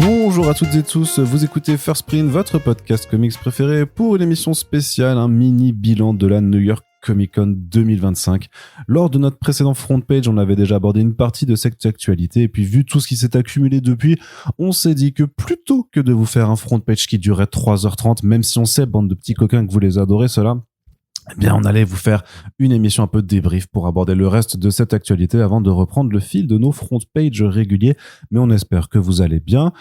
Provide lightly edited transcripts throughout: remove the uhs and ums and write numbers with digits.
Bonjour à toutes et tous, vous écoutez First Print, votre podcast comics préféré pour une émission spéciale, un mini bilan de la New York Comic Con 2025. Lors de notre précédent front page, on avait déjà abordé une partie de cette actualité et puis vu tout ce qui s'est accumulé depuis, on s'est dit que plutôt que de vous faire un front page qui durait 3h30, même si on sait, bande de petits coquins, que vous les adorez, cela, eh bien, on allait vous faire une émission un peu débrief pour aborder le reste de cette actualité avant de reprendre le fil de nos front pages réguliers. Mais on espère que vous allez bien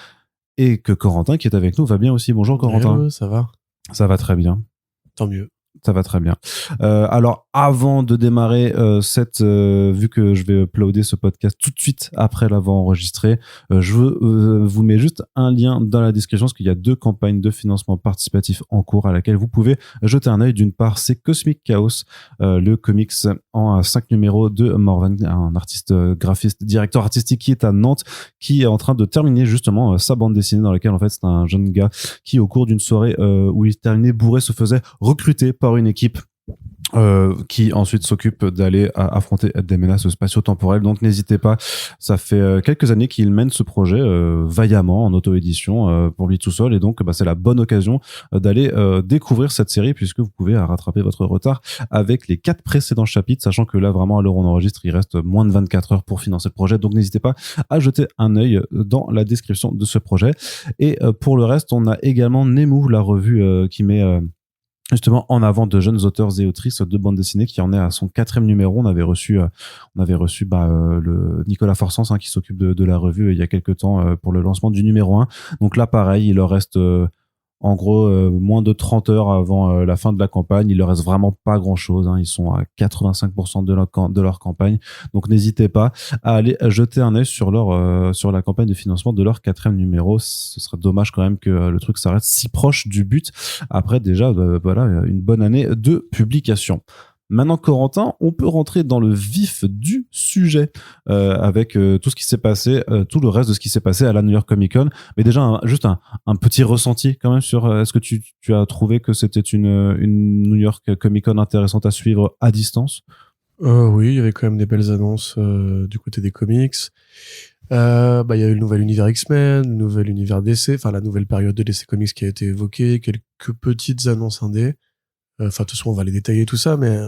et que Corentin, qui est avec nous, va bien aussi. Bonjour Corentin. Ça va. Ça va très bien. Tant mieux. Ça va très bien. Alors, avant de démarrer vu que je vais uploader ce podcast tout de suite après l'avoir enregistré, je vous mets juste un lien dans la description parce qu'il y a 2 campagnes de financement participatif en cours à laquelle vous pouvez jeter un œil. D'une part, c'est Cosmic Chaos, le comics en 5 numéros de Morvan, un artiste graphiste, directeur artistique qui est à Nantes, qui est en train de terminer justement sa bande dessinée dans laquelle en fait c'est un jeune gars qui au cours d'une soirée où il terminait bourré se faisait recruter par une équipe qui ensuite s'occupe d'aller affronter des menaces spatio-temporelles. Donc n'hésitez pas, ça fait quelques années qu'il mène ce projet vaillamment en auto-édition pour lui tout seul, et donc c'est la bonne occasion d'aller découvrir cette série puisque vous pouvez rattraper votre retard avec les 4 précédents chapitres, sachant que là vraiment à l'heure où on enregistre, il reste moins de 24 heures pour financer le projet, donc n'hésitez pas à jeter un œil dans la description de ce projet. Et pour le reste, on a également Nemu, la revue qui met justement en avant de jeunes auteurs et autrices de bande dessinée, qui en est à son 4e numéro. On avait reçu le Nicolas Forsens qui s'occupe de la revue il y a quelques temps pour le lancement du numéro 1. Donc là pareil, il leur reste en gros moins de 30 heures avant la fin de la campagne. Il leur reste vraiment pas grand chose, hein. Ils sont à 85% de leur campagne, donc n'hésitez pas à aller jeter un œil sur la campagne de financement de leur 4e numéro. Ce serait dommage quand même que le truc s'arrête si proche du but après déjà une bonne année de publication. Maintenant, Corentin, on peut rentrer dans le vif du sujet avec tout ce qui s'est passé, tout le reste de ce qui s'est passé à la New York Comic Con. Mais déjà, juste un petit ressenti quand même sur est-ce que tu as trouvé que c'était une New York Comic Con intéressante à suivre à distance? Oui, il y avait quand même des belles annonces du côté des comics. Il y a eu le nouvel univers X-Men, le nouvel univers DC, enfin la nouvelle période de DC Comics qui a été évoquée, quelques petites annonces indées. De toute façon, on va les détailler tout ça, mais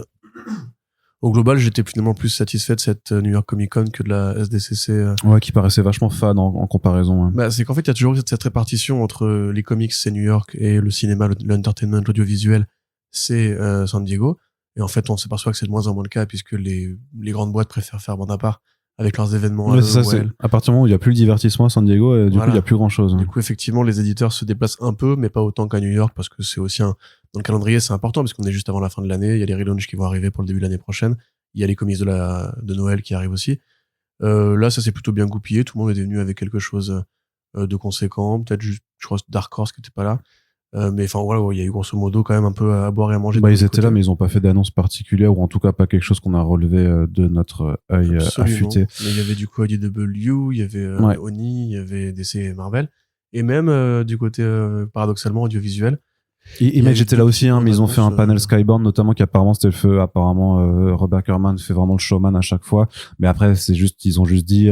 au global, j'étais finalement plus satisfait de cette New York Comic Con que de la SDCC. Ouais, qui paraissait vachement fade en comparaison. Hein. C'est qu'en fait, il y a toujours cette répartition entre les comics, c'est New York, et le cinéma, l'entertainment, l'audiovisuel, c'est San Diego. Et en fait, on s'aperçoit que c'est de moins en moins le cas puisque les grandes boîtes préfèrent faire bande à part avec leurs événements. Ouais, c'est à partir du moment où il n'y a plus le divertissement à San Diego, du coup, il n'y a plus grand chose. Hein. Du coup, effectivement, les éditeurs se déplacent un peu, mais pas autant qu'à New York parce que c'est aussi dans le calendrier, c'est important parce qu'on est juste avant la fin de l'année. Il y a les relaunchs qui vont arriver pour le début de l'année prochaine. Il y a les comics de Noël qui arrivent aussi. Là, ça s'est plutôt bien goupillé. Tout le monde était venu avec quelque chose de conséquent. Peut-être juste, je crois, Dark Horse qui était pas là. Mais enfin, voilà, il y a eu grosso modo quand même un peu à boire et à manger. Ils étaient là, mais ils ont pas fait d'annonce particulière, ou en tout cas pas quelque chose qu'on a relevé de notre œil affûté. Mais il y avait du coup IDW, il y avait Oni, il y avait DC et Marvel. Et même du côté, paradoxalement, audiovisuel. Image était là aussi, mais ils ont fait un panel Skybound notamment qui apparemment c'était le feu. Apparemment, Robert Kirkman fait vraiment le showman à chaque fois. Mais après, ils ont juste dit,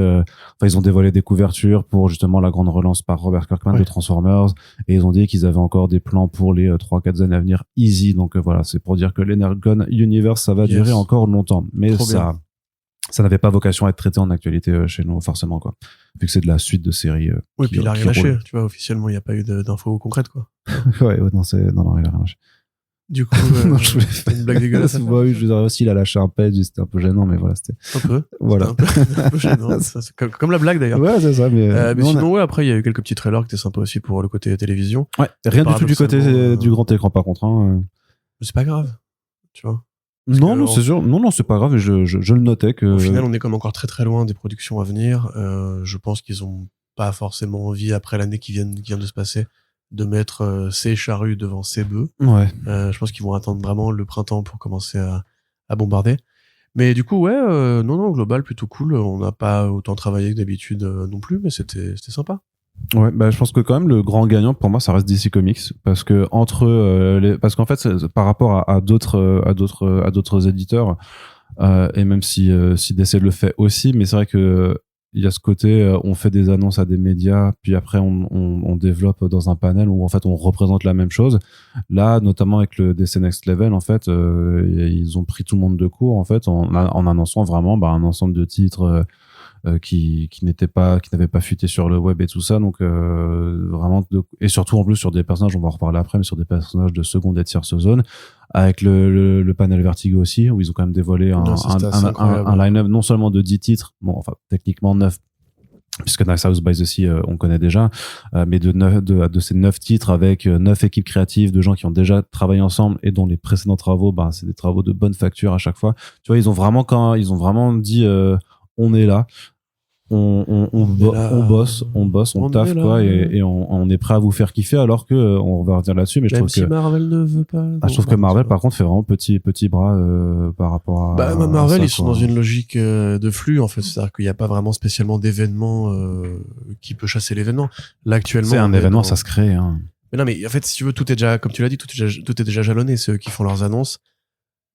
ils ont dévoilé des couvertures pour justement la grande relance par Robert Kirkman de Transformers. Et ils ont dit qu'ils avaient encore des plans pour les 3-4 années à venir easy. Donc voilà, c'est pour dire que l'Energon Universe, ça va durer encore longtemps. Mais ça n'avait pas vocation à être traité en actualité chez nous, forcément, quoi. Vu que c'est de la suite de séries. Oui, puis il a rien lâché. Tu vois, officiellement, il n'y a pas eu d'infos concrètes, quoi. non, il a rien lâché. Du coup, je voulais faire une blague dégueulasse. Oui, je dirais aussi, il a lâché un page, c'était un peu gênant, mais voilà, c'était. Un peu. Voilà. Un peu gênant. C'est comme la blague, d'ailleurs. Ouais, c'est ça, mais sinon, après, il y a eu quelques petits trailers qui étaient sympas aussi pour le côté télévision. Ouais, rien du tout du côté du grand écran, par contre, hein. C'est pas grave. Tu vois. Non, c'est sûr. Non, c'est pas grave. Je le notais que. Au final, on est comme encore très très loin des productions à venir. Je pense qu'ils ont pas forcément envie, après l'année qui vient de se passer, de mettre ces charrues devant ces bœufs. Ouais. Je pense qu'ils vont attendre vraiment le printemps pour commencer à bombarder. Mais du coup, non, global, plutôt cool. On n'a pas autant travaillé que d'habitude non plus, mais c'était sympa. Ouais, je pense que quand même le grand gagnant pour moi ça reste DC Comics parce que parce qu'en fait par rapport à d'autres éditeurs et même si DC le fait aussi, mais c'est vrai que il y a ce côté, on fait des annonces à des médias, puis après on développe dans un panel où en fait on représente la même chose. Là, notamment avec le DC Next Level, en fait, ils ont pris tout le monde de court en fait en annonçant vraiment un ensemble de titres qui n'avaient pas fuité sur le web et tout ça. Donc vraiment et surtout en plus sur des personnages, on va en reparler après, mais sur des personnages de seconde et tierce zone, avec le panel Vertigo aussi, où ils ont quand même dévoilé un line-up non seulement de 10 titres, bon enfin techniquement 9, puisque Nice House by the Sea on connaît déjà, mais de ces 9 titres avec 9 équipes créatives de gens qui ont déjà travaillé ensemble et dont les précédents travaux, c'est des travaux de bonne facture à chaque fois. Tu vois, ils ont vraiment dit on est là. On bosse, on taffe quoi, et on est prêt à vous faire kiffer, alors que on va revenir là-dessus, mais je trouve que Marvel ne veut pas. je trouve que Marvel par contre fait vraiment petit bras par rapport à Marvel ça, ils sont dans une logique de flux en fait, c'est-à-dire qu'il n'y a pas vraiment spécialement d'événement qui peut chasser l'événement. Là actuellement c'est un événement, ça se crée hein. Mais non, mais en fait si tu veux, tout est déjà, comme tu l'as dit, tout est déjà jalonné. C'est eux qui font leurs annonces,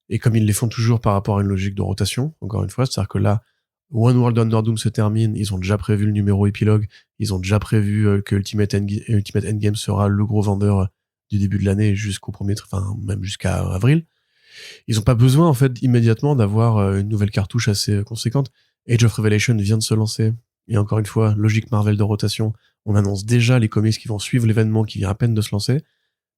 et comme ils les font toujours par rapport à une logique de rotation, encore une fois, c'est-à-dire que là One World Under Doom se termine, ils ont déjà prévu le numéro épilogue, ils ont déjà prévu que Ultimate Endgame sera le gros vendeur du début de l'année jusqu'au même jusqu'à avril. Ils ont pas besoin, en fait, immédiatement d'avoir une nouvelle cartouche assez conséquente. Age of Revelation vient de se lancer. Et encore une fois, logique Marvel de rotation. On annonce déjà les comics qui vont suivre l'événement qui vient à peine de se lancer.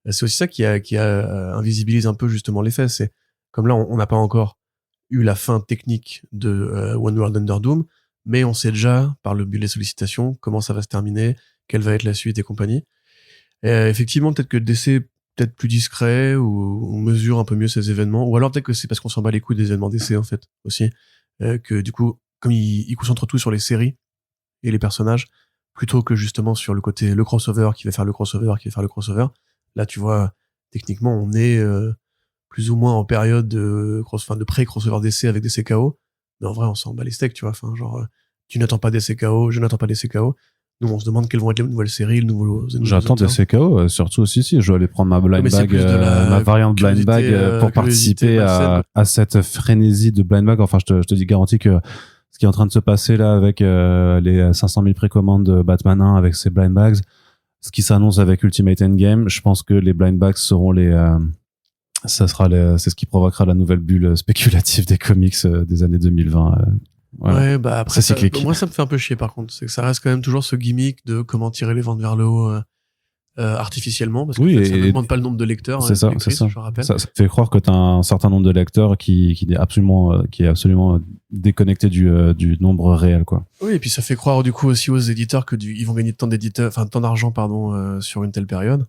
C'est aussi ça qui invisibilise un peu justement l'effet. C'est, comme là, on n'a pas encore eu la fin technique de One World Under Doom, mais on sait déjà, par le biais des sollicitations, comment ça va se terminer, quelle va être la suite et compagnie. Et effectivement, peut-être que DC peut-être plus discret, ou on mesure un peu mieux ces événements, ou alors peut-être que c'est parce qu'on s'en bat les couilles des événements DC en fait aussi, que du coup, comme ils concentrent tout sur les séries et les personnages, plutôt que justement sur le côté le crossover qui va faire le crossover. Là, tu vois, techniquement, on est plus ou moins en période de pré-crossover DC avec des CKO, mais en vrai on s'en bat les steaks, tu vois, tu n'attends pas des CKO, je n'attends pas des CKO, nous on se demande quelles vont être les nouvelles séries, j'attends des CKO, surtout aussi si je vais aller prendre ma blind bag, ma variante blind bag pour participer à cette frénésie de blind bag. Enfin je te dis garanti que ce qui est en train de se passer là avec les 500 000 précommandes de Batman 1 avec ses blind bags, ce qui s'annonce avec Ultimate Endgame, je pense que les blind bags seront c'est ce qui provoquera la nouvelle bulle spéculative des comics des années 2020. Voilà. Ouais, après, c'est cyclique. Moi, ça me fait un peu chier, par contre. C'est que ça reste quand même toujours ce gimmick de comment tirer les ventes vers le haut artificiellement, parce que en fait, ça ne demande pas le nombre de lecteurs. C'est ça. Je rappelle. Ça fait croire que tu as un certain nombre de lecteurs qui est absolument déconnecté du nombre réel, quoi. Oui, et puis ça fait croire du coup aussi aux éditeurs que ils vont gagner tant d'argent, sur une telle période,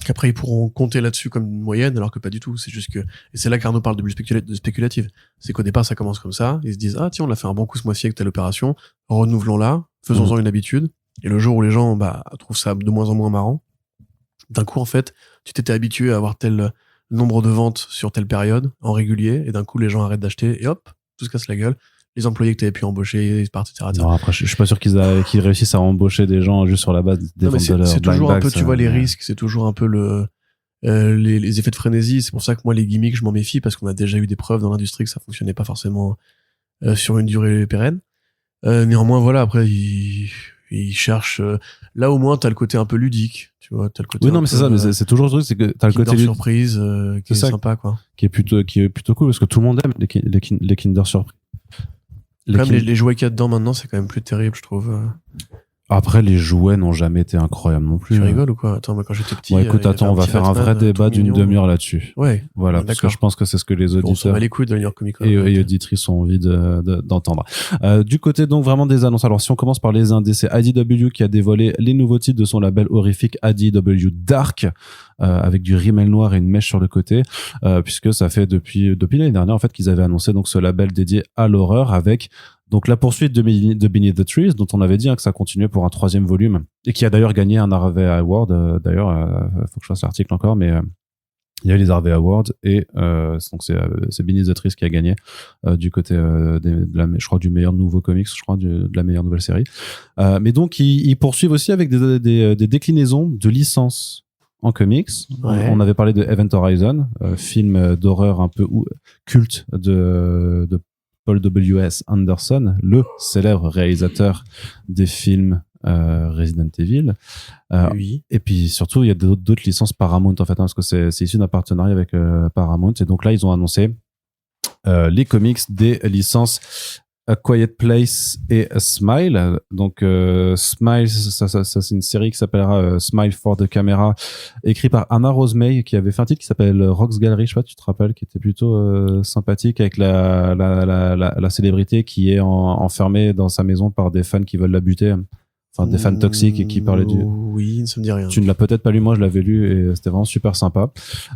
qu'après ils pourront compter là-dessus comme une moyenne, alors que pas du tout. C'est juste que, et c'est là qu'Arnaud parle de bulle spéculative. C'est qu'au départ ça commence comme ça, ils se disent tiens, on a fait un bon coup ce mois-ci avec telle opération, renouvelons-la, faisons-en une habitude, et le jour où les gens trouvent ça de moins en moins marrant, d'un coup en fait tu t'étais habitué à avoir tel nombre de ventes sur telle période en régulier, et d'un coup les gens arrêtent d'acheter et hop, tout se casse la gueule. Les employés que tu avais pu embaucher, ils partent, etc. Non, après, je suis pas sûr qu'ils réussissent à embaucher des gens juste sur la base des ventes de leur c'est toujours un peu, bags, tu vois, les risques, c'est toujours un peu les effets de frénésie. C'est pour ça que moi, les gimmicks, je m'en méfie, parce qu'on a déjà eu des preuves dans l'industrie que ça fonctionnait pas forcément sur une durée pérenne. Néanmoins, voilà, après, ils cherchent. Là, au moins, t'as le côté un peu ludique, tu vois. T'as le côté. Oui, non, mais c'est ça, mais c'est toujours le truc, c'est que t'as le côté surprise qui est sympa, quoi. Qui est plutôt cool, parce que tout le monde aime les Kinder Surprise. Les jouets qu'il y a dedans maintenant, c'est quand même plus terrible, je trouve. Après, les jouets n'ont jamais été incroyables non plus. Tu rigoles ou quoi? Attends, moi, quand j'étais petit. Ouais, écoute, on va faire un vrai débat d'une demi-heure là-dessus. Ouais. Voilà, parce que je pense que c'est ce que les auditeurs les couilles de New York Comic Con et auditrices ont envie d'entendre. Du côté, donc, vraiment des annonces. Alors, si on commence par les indés, c'est IDW qui a dévoilé les nouveaux titres de son label horrifique IDW Dark, avec du rimel noir et une mèche sur le côté, puisque ça fait depuis l'année dernière, en fait, qu'ils avaient annoncé donc ce label dédié à l'horreur, avec donc la poursuite de Beneath the Trees, dont on avait dit que ça continuait pour un 3e volume, et qui a d'ailleurs gagné un Harvey Award. D'ailleurs, faut que je fasse l'article encore, mais il y a eu les Harvey Awards, et donc c'est Beneath the Trees qui a gagné du côté je crois du meilleur nouveau comics, je crois de la meilleure nouvelle série. Mais donc ils poursuivent aussi avec des déclinaisons de licences en comics. Ouais. On avait parlé de Event Horizon, film d'horreur un peu culte de Paul W.S. Anderson, le célèbre réalisateur des films Resident Evil. Oui. Et puis surtout, il y a d'autres licences Paramount en fait, parce que c'est issu d'un partenariat avec Paramount. Et donc là, ils ont annoncé les comics des licences A Quiet Place et A Smile. Donc Smile, ça c'est une série qui s'appellera Smile for the Camera, écrit par Anna Rose May, qui avait fait un titre qui s'appelle Rock's Gallery, je sais pas, tu te rappelles, qui était plutôt sympathique, avec la célébrité qui est enfermée dans sa maison par des fans qui veulent la buter. Enfin, des fans toxiques et qui parlaient du... Oui, ça me dit rien. Tu ne l'as peut-être pas lu, moi je l'avais lu et c'était vraiment super sympa.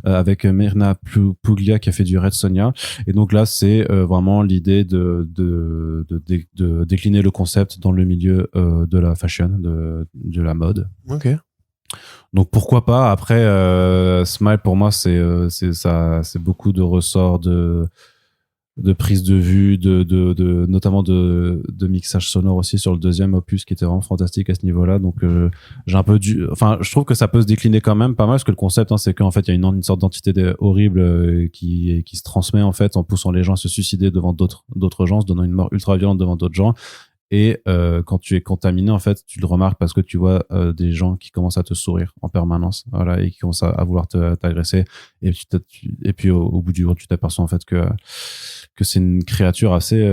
Avec Myrna Puglia qui a fait du Red Sonja. Et donc là, c'est vraiment l'idée de décliner le concept dans le milieu de la fashion, de la mode. Ok. Donc pourquoi pas. Après, Smile pour moi, c'est beaucoup de ressorts de prise de vue, notamment de mixage sonore aussi sur le deuxième opus qui était vraiment fantastique à ce niveau-là. Donc j'ai un peu je trouve que ça peut se décliner quand même pas mal, parce que le concept c'est qu'en fait il y a une sorte d'entité horrible qui se transmet en fait en poussant les gens à se suicider devant d'autres gens, se donnant une mort ultra violente devant d'autres gens. Et quand tu es contaminé, en fait, tu le remarques parce que tu vois des gens qui commencent à te sourire en permanence, voilà, et qui commencent à vouloir t'agresser. Et puis au bout du jour, tu t'aperçois en fait que c'est une créature assez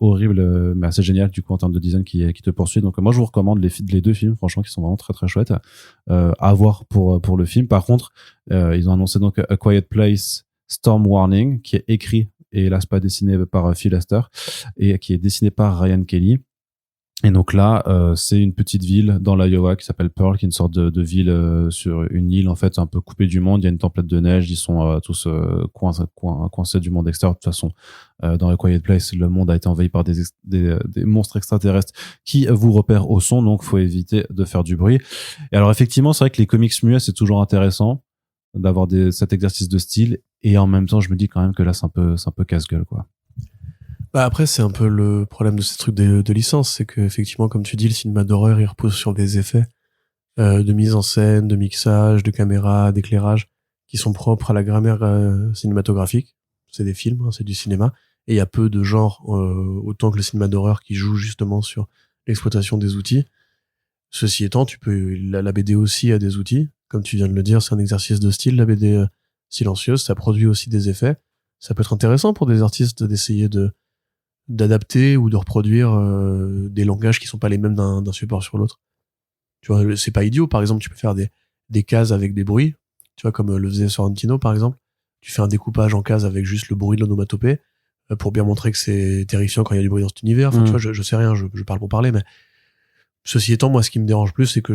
horrible, mais assez géniale du coup en termes de design qui te poursuit. Donc moi, je vous recommande les deux films, franchement, qui sont vraiment très très chouettes à voir pour le film. Par contre, ils ont annoncé donc A Quiet Place, Storm Warning, qui est écrit et hélas pas dessiné par Phil Lester et qui est dessiné par Ryan Kelly. Et donc là, c'est une petite ville dans l'Iowa qui s'appelle Pearl, qui est une sorte de ville sur une île en fait un peu coupée du monde. Il y a une tempête de neige, ils sont tous coincés du monde extérieur. De toute façon, dans A Quiet Place, le monde a été envahi par des monstres extraterrestres qui vous repèrent au son, donc faut éviter de faire du bruit. Et alors effectivement, c'est vrai que les comics muets, c'est toujours intéressant d'avoir cet exercice de style, et en même temps je me dis quand même que là c'est un peu casse-gueule quoi. Bah après c'est un peu le problème de ces trucs de licence, c'est que effectivement comme tu dis, le cinéma d'horreur il repose sur des effets de mise en scène, de mixage, de caméra, d'éclairage qui sont propres à la grammaire cinématographique. C'est des films, c'est du cinéma, et il y a peu de genres autant que le cinéma d'horreur qui joue justement sur l'exploitation des outils. Ceci étant, la BD aussi a des outils. Comme tu viens de le dire, c'est un exercice de style, la BD silencieuse. Ça produit aussi des effets. Ça peut être intéressant pour des artistes d'essayer d'adapter ou de reproduire des langages qui sont pas les mêmes d'un support sur l'autre. Tu vois, c'est pas idiot. Par exemple, tu peux faire des cases avec des bruits. Tu vois, comme le faisait Sorrentino, par exemple. Tu fais un découpage en cases avec juste le bruit de l'onomatopée pour bien montrer que c'est terrifiant quand il y a du bruit dans cet univers. Enfin, tu vois, je sais rien, je parle pour parler, mais ceci étant, moi, ce qui me dérange plus, c'est que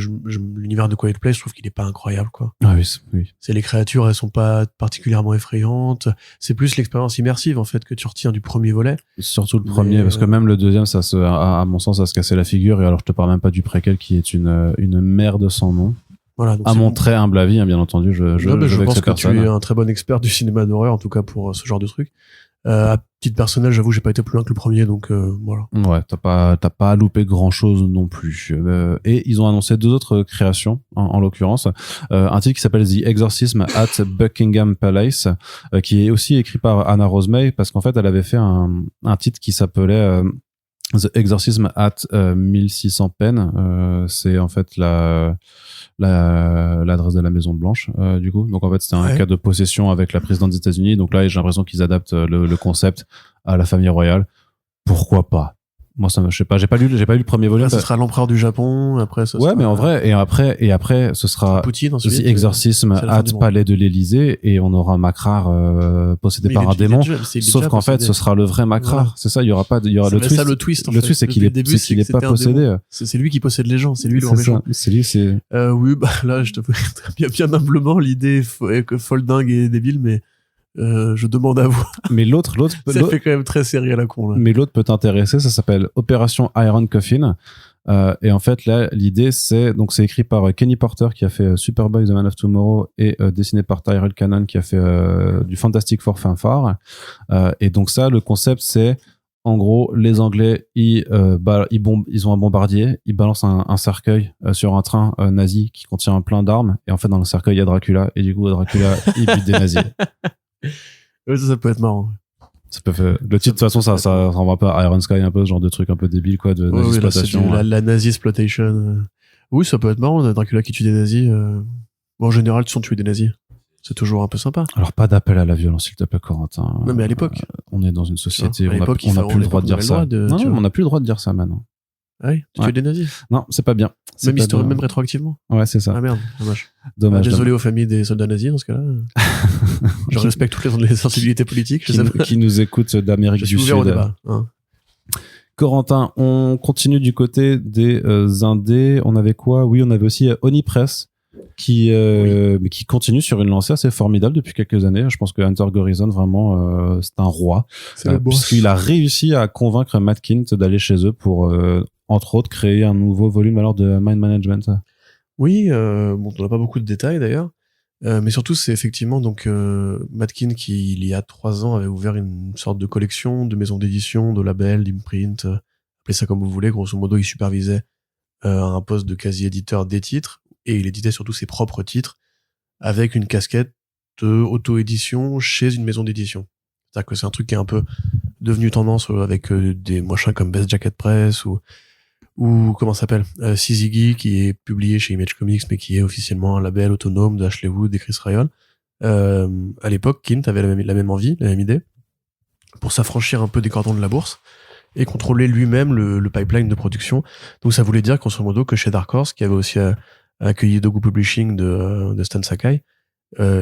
l'univers de Quiet Place, je trouve qu'il est pas incroyable, quoi. Ah oui, oui. C'est les créatures, elles sont pas particulièrement effrayantes. C'est plus l'expérience immersive, en fait, que tu retiens du premier volet. Surtout le premier, parce que même le deuxième, à mon sens, ça se cassait la figure. Et alors, je te parle même pas du préquel, qui est une merde sans nom. Voilà. Donc à mon très humble avis, hein, bien entendu, je pense que tu es un très bon expert du cinéma d'horreur, en tout cas pour ce genre de truc. À titre personnel, j'avoue, j'ai pas été plus loin que le premier, donc voilà. Ouais, t'as pas loupé grand chose non plus. Et ils ont annoncé deux autres créations, en l'occurrence, un titre qui s'appelle The Exorcism at Buckingham Palace, qui est aussi écrit par Anna Rose May, parce qu'en fait, elle avait fait un titre qui s'appelait The Exorcism at 1600 Penn. C'est en fait l'adresse de la Maison Blanche, du coup. Donc en fait, c'était un cas de possession avec la présidente des États-Unis. Donc là, j'ai l'impression qu'ils adaptent le concept à la famille royale. Pourquoi pas? Moi, je sais pas, j'ai pas lu le premier volume. Là, ce sera l'empereur du Japon, après, ce ouais, sera... mais en vrai, et après, ce sera Poutine, ensuite, Exorcisme at Palais de l'Élysée, et on aura Macrar, possédé par un démon. Sauf qu'en fait, ce sera le vrai Macrar. Voilà. C'est ça, il y aura le twist. Ça, le twist, le twist, c'est qu'il est pas possédé. C'est lui qui possède les gens, c'est lui le méchant. C'est lui, oui, bah, là, je te bien humblement, l'idée est folle dingue et débile, mais je demande à vous. Mais l'autre ça fait quand même très série à la con là. Mais l'autre peut t'intéresser, ça s'appelle Opération Iron Coffin, et en fait là l'idée c'est écrit par Kenny Porter qui a fait Superboy The Man of Tomorrow et dessiné par Tyrell Cannon qui a fait du Fantastic Four Fanfare, et donc ça le concept c'est en gros les Anglais ils ont un bombardier, ils balancent un cercueil sur un train nazi qui contient plein d'armes, et en fait dans le cercueil il y a Dracula, et du coup Dracula il bute des nazis. Ouais, ça peut être marrant. Ça peut faire... Le titre, de toute façon, ça renvoie un peu à Iron Sky, un peu ce genre de truc un peu débile, quoi, de Oui, là, c'est nazi-exploitation. la nazi-exploitation. Oui, ça peut être marrant, Dracula qui tue des nazis. Bon, en général, tu sens tuer des nazis. C'est toujours un peu sympa. Alors, pas d'appel à la violence, s'il te plaît, Corentin. Non, mais à l'époque. On est dans une société où on n'a plus le droit de dire ça. Non, on n'a plus le droit de dire ça maintenant. Ah oui, tu tues des nazis. Non, c'est pas bien. Même rétroactivement. Ouais, c'est ça. Ah merde, dommage. Dommage. Désolé aux familles des soldats nazis dans ce cas-là. Je respecte toutes les sensibilités politiques. Qui nous écoutent d'Amérique du Sud. Je suis ouvert au débat. Hein. Corentin, on continue du côté des indés. On avait quoi? Oui, on avait aussi Onipress qui continue sur une lancée assez formidable depuis quelques années. Je pense que Hunter Gorizon, vraiment, c'est un roi. Puisqu'il a réussi à convaincre Matt Kindt d'aller chez eux pour, entre autres, créer un nouveau volume alors de Mind Management. Oui, bon, on n'a pas beaucoup de détails d'ailleurs. Mais surtout, c'est effectivement donc Matt Kindt qui, il y a 3 ans, avait ouvert une sorte de collection de maisons d'édition, de labels, d'imprint, appelez ça comme vous voulez. Grosso modo, il supervisait un poste de quasi-éditeur des titres, et il éditait surtout ses propres titres avec une casquette de auto-édition chez une maison d'édition. C'est-à-dire que c'est un truc qui est un peu devenu tendance avec des machins comme Best Jacket Press ou comment ça s'appelle, Syzygy, qui est publié chez Image Comics mais qui est officiellement un label autonome de Ashley Wood et Chris Ryall. À l'époque, Kindt avait la même envie, la même idée, pour s'affranchir un peu des cordons de la bourse et contrôler lui-même le pipeline de production. Donc ça voulait dire, grosso modo, que chez Dark Horse, qui avait aussi accueilli Dogu Publishing de Stan Sakai,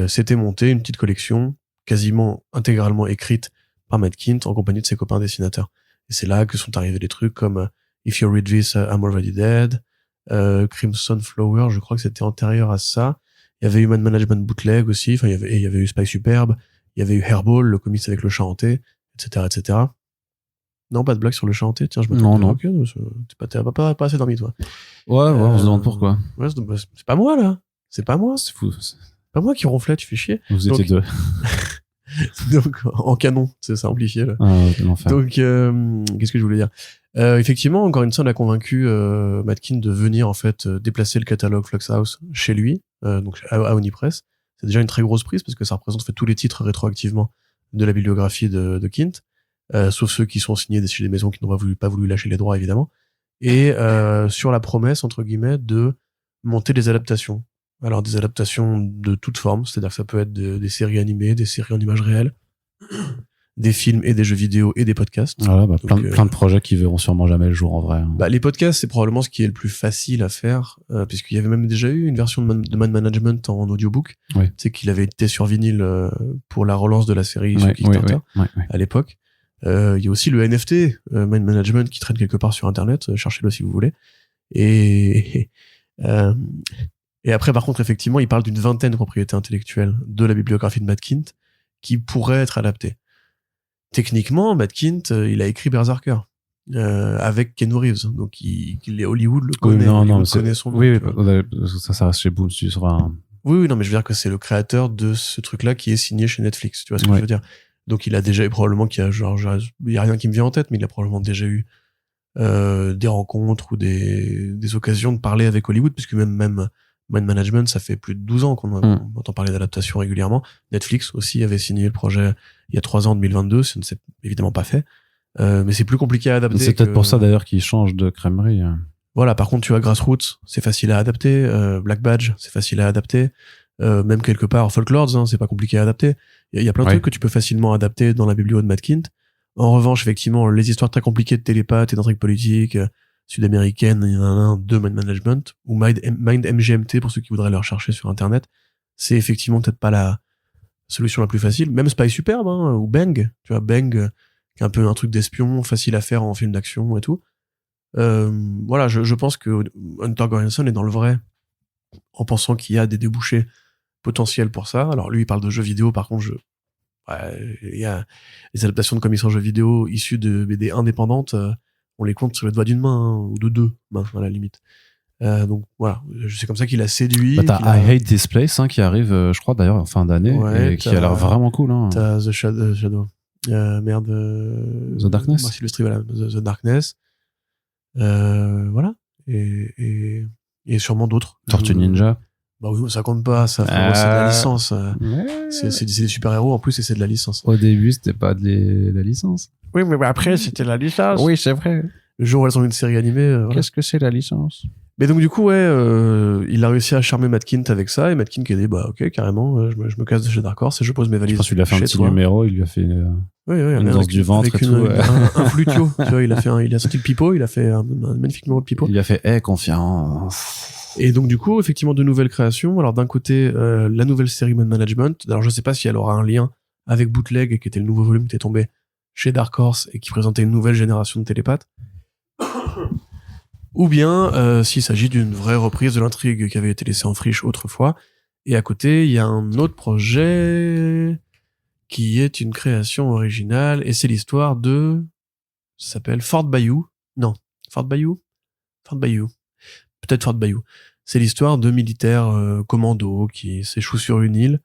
s'était monté une petite collection quasiment intégralement écrite par Matt Kindt en compagnie de ses copains dessinateurs. Et c'est là que sont arrivés des trucs comme If You Read This, I'm Already Dead, Crimson Flower, je crois que c'était antérieur à ça. Il y avait Human Management Bootleg aussi, enfin il y avait eu Spy Superb, il y avait eu Hairball, le comics avec le chat hanté, etc., etc. Non, pas de blague sur le chat hanté, tiens, je me trompe. Non. Okay, t'as pas assez dormi, toi. Ouais, on se demande pourquoi. Ouais, c'est pas moi, là. C'est pas moi. C'est fou. C'est pas moi qui ronflais, tu fais chier. Vous étiez deux. Donc, en canon, c'est ça amplifié, là. L'enfer. Donc, qu'est-ce que je voulais dire? Effectivement, encore une fois, on a convaincu Matt Kindt de venir, en fait, déplacer le catalogue Fluxhouse chez lui, donc à Onipress. C'est déjà une très grosse prise, parce que ça représente, en fait, tous les titres rétroactivement de la bibliographie de Kindt. Sauf ceux qui sont signés chez des maisons qui n'ont pas voulu lâcher les droits, évidemment. Et sur la promesse, entre guillemets, de monter des adaptations. Alors, des adaptations de toute forme, c'est-à-dire que ça peut être des séries animées, des séries en images réelles, des films et des jeux vidéo et des podcasts. Voilà, donc, plein de projets qui verront sûrement jamais le jour en vrai. Bah, les podcasts, c'est probablement ce qui est le plus facile à faire, puisqu'il y avait même déjà eu une version de Mind Management en audiobook. Oui. Tu sais qu'il avait été sur vinyle pour la relance de la série sur Kickstarter à l'époque. Il y a aussi le NFT, Mind Management, qui traîne quelque part sur Internet. Cherchez-le si vous voulez. Et après, par contre, effectivement, il parle d'une 20aine de propriétés intellectuelles de la bibliographie de Matt Kindt qui pourraient être adaptées. Techniquement, Matt Kindt, il a écrit Berserker avec Keanu Reeves, donc Hollywood le connaît. Connaît son nom. Oui, ça reste chez Boom Studios. Oui, non, mais je veux dire que c'est le créateur de ce truc-là qui est signé chez Netflix. Tu vois ce que je veux dire? Donc il a déjà eu probablement il y a rien qui me vient en tête, mais il a probablement déjà eu des rencontres ou des occasions de parler avec Hollywood, puisque même Mind Management, ça fait plus de 12 ans qu'on entend parler d'adaptation régulièrement. Netflix aussi avait signé le projet il y a 3 ans, en 2022, ça ne s'est évidemment pas fait. Mais c'est plus compliqué à adapter. C'est peut-être pour ça d'ailleurs qu'il change de crèmerie. Voilà, par contre, tu vois, Grassroots, c'est facile à adapter. Black Badge, c'est facile à adapter. Même quelque part, Folklords, c'est pas compliqué à adapter. Il y a plein de trucs que tu peux facilement adapter dans la bibliothèque de Matt Kindt. En revanche, effectivement, les histoires très compliquées de télépathes et d'intrigues politiques sud-américaines, il y en a un de Mind Management, ou Mind MGMT pour ceux qui voudraient le rechercher sur Internet. C'est effectivement peut-être pas la solution la plus facile. Même Spy Superb, ou Bang. Tu vois, Bang, qui est un peu un truc d'espion, facile à faire en film d'action et tout. Voilà, je pense que Hunter Goranson est dans le vrai, en pensant qu'il y a des débouchés potentiels pour ça. Alors lui, il parle de jeux vidéo, par contre, il y a les adaptations de comics en jeux vidéo issues de BD indépendantes, on les compte sur les doigts d'une main, ou de 2 mains, à la limite. Donc voilà, c'est comme ça qu'il a séduit. T'as I Hate This Place, qui arrive, je crois d'ailleurs en fin d'année, et qui a l'air vraiment cool. T'as The Shadow. The Darkness. Marcy Lustri, voilà, The Darkness. Voilà. Et sûrement d'autres. Tortue Ninja. Bah oui, ça compte pas, ça, frérot, c'est de la licence. Ouais. C'est des super-héros en plus et c'est de la licence. Au début, c'était pas de la licence. Oui, mais après, c'était la licence. Oui, c'est vrai. Le jour où elles ont une série animée, voilà. Qu'est-ce que c'est la licence? Mais donc du coup, ouais, il a réussi à charmer Matt Kindt avec ça, et Matt Kindt qui a dit, bah ok, carrément, je me casse de chez Dark Horse et je pose mes Je valises pense qu'il lui a fait un chez petit toi. numéro, il lui a fait Oui, une danse du ventre avec et tout. un flutio. Tu vois, il a sorti le pipeau, il a fait un magnifique numéro de pipeau. Il lui a fait, confiance. Et donc du coup, effectivement, de nouvelles créations. Alors d'un côté, la nouvelle série Moon Management. Alors je sais pas si elle aura un lien avec Bootleg, qui était le nouveau volume qui était tombé chez Dark Horse et qui présentait une nouvelle génération de télépathes. Ou bien s'il s'agit d'une vraie reprise de l'intrigue qui avait été laissée en friche autrefois. Et à côté, il y a un autre projet qui est une création originale, et c'est l'histoire de... Ça s'appelle Fort Bayou. Non, Fort Bayou. Peut-être Fort Bayou. C'est l'histoire de militaires commandos qui s'échouent sur une île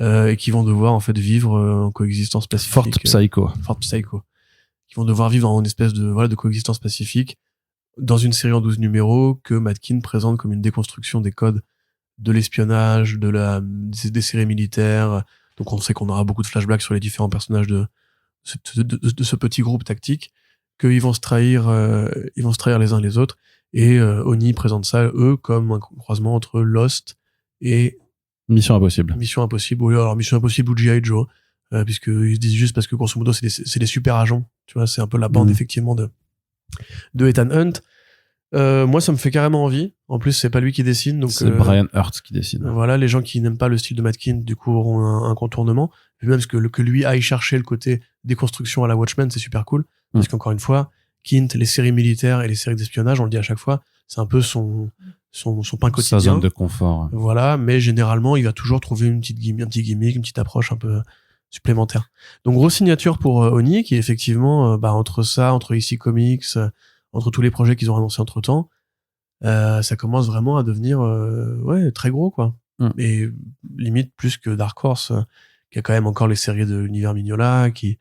et qui vont devoir en fait vivre en coexistence pacifique. Fort Psycho. Fort Psycho. Qui vont devoir vivre en une espèce de coexistence pacifique dans une série en 12 numéros que Matt Kindt présente comme une déconstruction des codes de l'espionnage, des séries militaires. Donc on sait qu'on aura beaucoup de flashbacks sur les différents personnages de ce petit groupe tactique, qu'ils vont se trahir les uns les autres. Et Oni présente ça, eux, comme un croisement entre Lost et Mission Impossible. Mission Impossible. Oui, alors Mission Impossible ou G.I. Joe, puisqu'ils se disent juste parce que grosso modo c'est des super agents. Tu vois, c'est un peu la bande effectivement de Ethan Hunt. Moi, ça me fait carrément envie. En plus, c'est pas lui qui dessine, donc c'est Brian Hurtt qui dessine. Voilà, les gens qui n'aiment pas le style de Matt Kindt, du coup, auront un contournement. Puis même que lui aille chercher le côté déconstruction à la Watchmen, c'est super cool. Parce qu'encore une fois, Kindt, les séries militaires et les séries d'espionnage, on le dit à chaque fois, c'est un peu son pain quotidien. Sa zone de confort. Voilà, mais généralement, il va toujours trouver un petit gimmick, une petite approche un peu supplémentaire. Donc, grosse signature pour Oni, qui est effectivement, entre EC Comics, entre tous les projets qu'ils ont annoncés entre-temps, ça commence vraiment à devenir très gros, quoi. Et limite plus que Dark Horse, qui a quand même encore les séries de l'univers Mignola, qui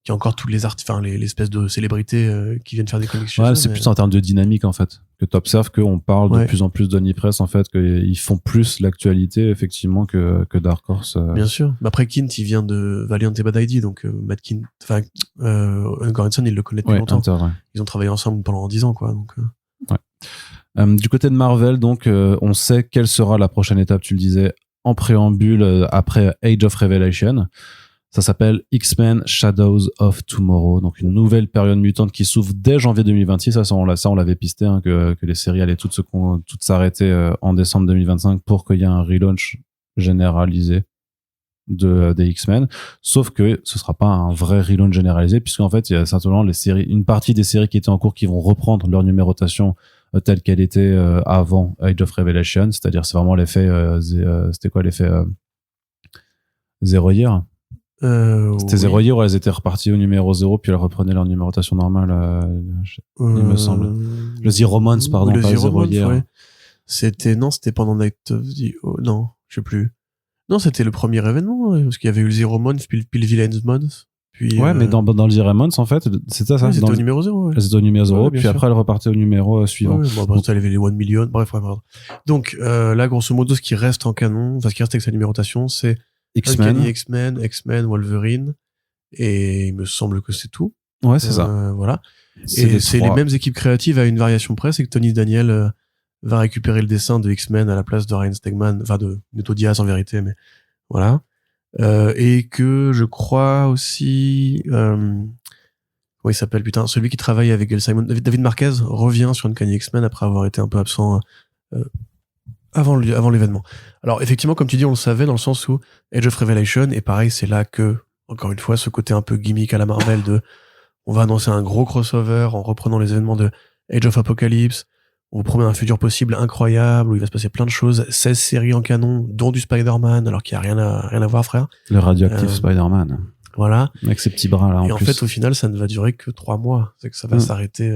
a encore toutes l'espèce de célébrités qui viennent faire des comics chez eux. C'est plus en termes de dynamique, en fait, que t'observes qu'on parle de plus en plus d'Onipress, en fait, qu'ils font plus l'actualité, effectivement, que Dark Horse. Bien sûr. Mais après, Kindt, il vient de Valiant et Bad ID, donc Matt Kindt, Goranson, il le connaît depuis longtemps. Ils ont travaillé ensemble pendant 10 ans, quoi. Donc, du côté de Marvel, donc, on sait quelle sera la prochaine étape, tu le disais, en préambule, après Age of Revelation. Ça s'appelle X-Men Shadows of Tomorrow, donc une nouvelle période mutante qui s'ouvre dès janvier 2026. Ça, on l'avait pisté, hein, que les séries allaient toutes s'arrêter en décembre 2025 pour qu'il y ait un relaunch généralisé des X-Men. Sauf que ce sera pas un vrai relaunch généralisé, puisqu'en fait, il y a certainement une partie des séries qui étaient en cours qui vont reprendre leur numérotation telle qu'elle était avant Age of Revelation, c'est-à-dire c'est vraiment l'effet, c'était quoi l'effet Zero Year? C'était Zero Year où elles étaient reparties au numéro 0 puis elles reprenaient leur numérotation normale, il me semble. Le Zero Months, pardon, le pas Zero Zero Month, Year. ouais. C'était pendant Night of the... non, je sais plus. Non, c'était le premier événement, parce qu'il y avait eu le Zero Month, puis le Villains Month. Puis, mais dans le Zero Months, en fait, c'est ça. Ouais, c'était au numéro 0. Ouais. C'était au numéro 0, puis sûr. après elles repartaient au numéro suivant. Ouais, bon, après, ça avait les 1 million, bref, pardon. Donc, là, grosso modo, ce qui reste en canon, ce qui reste avec sa numérotation, c'est X-Men, Wolverine, et il me semble que c'est tout. Ouais, c'est ça. Voilà. Et c'est les mêmes équipes créatives à une variation près, c'est que Tony Daniel va récupérer le dessin de X-Men à la place de Ryan Stegman, enfin de Neto Diaz en vérité, mais voilà. Et que je crois aussi... comment il s'appelle, putain, celui qui travaille avec Gail Simon, David Marquez, revient sur Uncanny X-Men après avoir été un peu absent avant l'événement. Alors effectivement, comme tu dis, on le savait dans le sens où Age of Revelation, et pareil, c'est là que, encore une fois, ce côté un peu gimmick à la Marvel de on va annoncer un gros crossover en reprenant les événements de Age of Apocalypse, on vous promet un futur possible incroyable où il va se passer plein de choses, 16 séries en canon, dont du Spider-Man, alors qu'il n'y a rien à voir, frère. Le radioactif Spider-Man. Voilà. Avec ses petits bras, là, en plus. Et en fait, au final, ça ne va durer que 3 mois. C'est que ça va s'arrêter,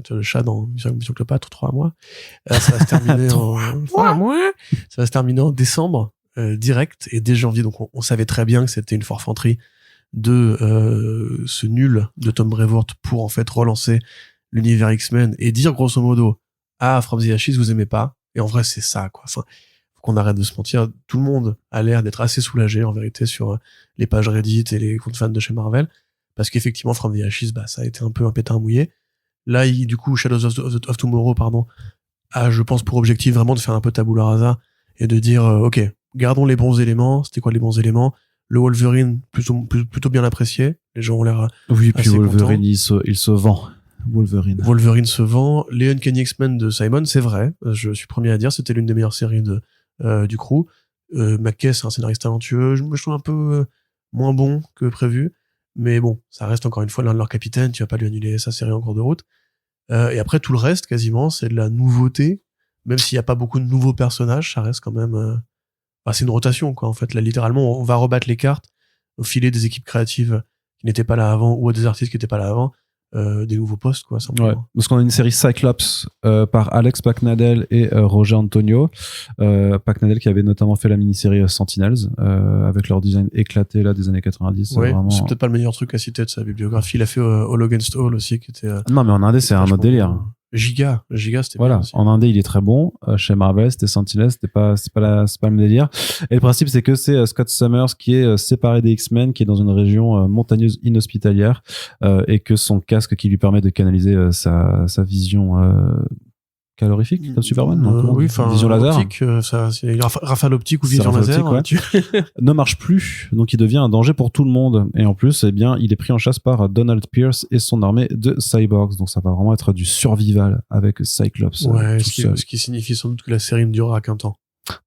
tu vois, le chat dans Mission Cléopâtre, 3 mois. Ça va se terminer 3 mois. Ça va se terminer en décembre, direct, et dès janvier. Donc, on savait très bien que c'était une forfanterie de ce nul de Tom Brevoort pour, en fait, relancer l'univers X-Men et dire, grosso modo, From the Ashes, vous aimez pas. Et en vrai, c'est ça, quoi. Enfin, qu'on arrête de se mentir, tout le monde a l'air d'être assez soulagé en vérité sur les pages Reddit et les comptes fans de chez Marvel, parce qu'effectivement From the Ashes, ça a été un peu un pétard mouillé. Là, du coup, Shadows of Tomorrow, a, je pense, pour objectif vraiment de faire un peu tabula rasa et de dire, ok, gardons les bons éléments. C'était quoi les bons éléments? Le Wolverine, plutôt bien apprécié. Les gens ont l'air oui, puis assez Wolverine, contents. il se vend. Wolverine se vend. Les Uncanny X-Men de Simon, c'est vrai. Je suis premier à dire, c'était l'une des meilleures séries du crew. McKay, c'est un scénariste talentueux. Je me trouve un peu moins bon que prévu. Mais bon, ça reste encore une fois l'un de leurs capitaines. Tu vas pas lui annuler sa série en cours de route. Et après, tout le reste, quasiment, c'est de la nouveauté. Même s'il y a pas beaucoup de nouveaux personnages, ça reste quand même... c'est une rotation, quoi. En fait, là, littéralement, on va rebattre les cartes au filet des équipes créatives qui n'étaient pas là avant ou à des artistes qui n'étaient pas là avant. Des nouveaux postes, quoi, simplement. Ouais, parce qu'on a une série Cyclops par Alex Packnadel et Roger Antonio. Packnadel qui avait notamment fait la mini-série Sentinels avec leur design éclaté là des années 90. Ouais, vraiment... c'est peut-être pas le meilleur truc à citer de sa bibliographie. Il a fait All Against All aussi, qui était... Non, mais en indé, c'est un autre délire. Giga, c'était voilà, bien aussi. En indé, il est très bon. Chez Marvel, c'était Sentinels, c'est pas le même délire. Et le principe, c'est que c'est Scott Summers qui est séparé des X-Men, qui est dans une région montagneuse inhospitalière, et que son casque qui lui permet de canaliser sa vision calorifique comme Superman, oui, enfin vision laser, optique, ça c'est rafale optique ou vision laser, optique, ouais. Ne marche plus, donc il devient un danger pour tout le monde. Et en plus, eh bien, il est pris en chasse par Donald Pierce et son armée de cyborgs. Donc ça va vraiment être du survival avec Cyclops. Ouais, ce qui signifie sans doute que la série ne durera qu'un temps.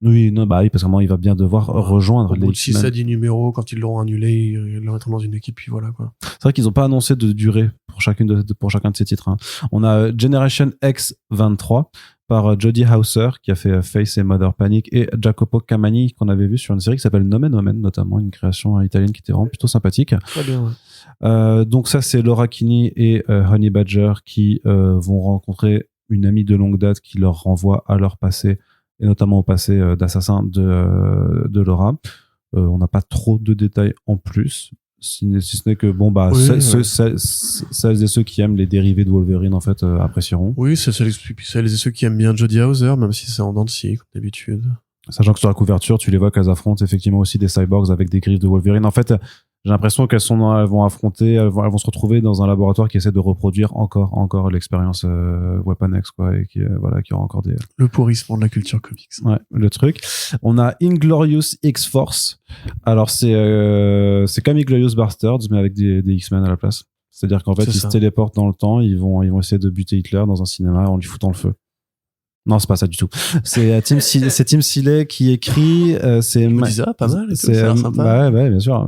Oui, non, oui, parce que il va bien devoir rejoindre au les bout de 6 X-Men. à 10 numéros, quand ils l'auront annulé, ils le mettront dans une équipe, puis voilà, quoi. C'est vrai qu'ils n'ont pas annoncé de durée pour chacun de ces titres. Hein. On a Generation X 23 par Jodie Hauser qui a fait Face et Mother Panic, et Jacopo Camani qu'on avait vu sur une série qui s'appelle Nomen Omen, notamment une création italienne qui était vraiment plutôt sympathique. Très bien, ouais. Donc ça, c'est Laura Kinney et Honey Badger qui vont rencontrer une amie de longue date qui leur renvoie à leur passé, et notamment au passé d'assassin de Laura. On n'a pas trop de détails en plus, si ce n'est que celles et ceux qui aiment les dérivés de Wolverine en fait apprécieront. Oui, celles et ceux qui aiment bien Jodie Hauser, même si c'est en dents de scie, comme d'habitude. Sachant que sur la couverture, tu les vois qu'elles affrontent effectivement aussi des cyborgs avec des griffes de Wolverine. En fait, j'ai l'impression elles vont se retrouver dans un laboratoire qui essaie de reproduire encore l'expérience Weapon X, quoi, et qui aura encore des... Le pourrissement de la culture comics. Ouais, le truc. On a Inglorious X-Force. Alors, c'est comme Inglorious Bastards, mais avec des X-Men à la place. C'est-à-dire qu'en fait, ils se téléportent dans le temps, ils vont essayer de buter Hitler dans un cinéma en lui foutant le feu. Non, c'est pas ça du tout. C'est Tim Seeley qui écrit. C'est pas mal. C'est sympa. Ouais, bien sûr.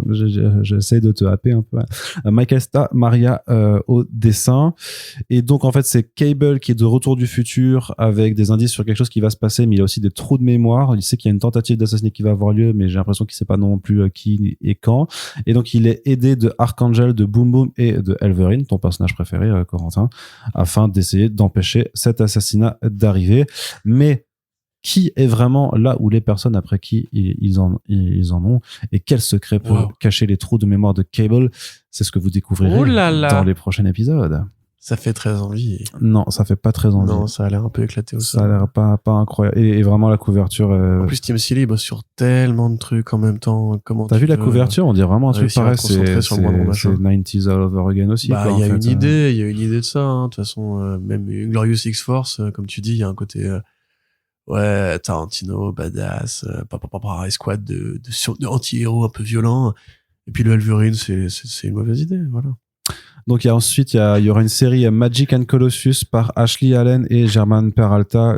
J'essaie de te happer un peu. Michael Maria au dessin. Et donc en fait, c'est Cable qui est de retour du futur avec des indices sur quelque chose qui va se passer, mais il a aussi des trous de mémoire. Il sait qu'il y a une tentative d'assassinat qui va avoir lieu, mais j'ai l'impression qu'il sait pas non plus qui et quand. Et donc il est aidé de Archangel, de Boom Boom et de Elverine, ton personnage préféré, Corentin, afin d'essayer d'empêcher cet assassinat d'arriver. Mais qui est vraiment là où les personnes après qui ils en ont, et quel secret peut cacher les trous de mémoire de Cable? C'est ce que vous découvrirez dans les prochains épisodes. Ça fait très envie. Non, ça fait pas très envie. Non, ça a l'air un peu éclaté au sol. Ça a l'air pas incroyable. Et vraiment la couverture. En plus, Tim Seeley bosse sur tellement de trucs en même temps. T'as vu la couverture? On dirait vraiment un truc pareil. C'est 90s all over again aussi. Il y a une idée de ça. De toute façon, même Glorious X-Force, comme tu dis, il y a un côté. Tarantino, badass, escouade de anti-héros un peu violents. Et puis le Wolverine, c'est une mauvaise idée, voilà. Donc il y aura une série Magic and Colossus par Ashley Allen et German Peralta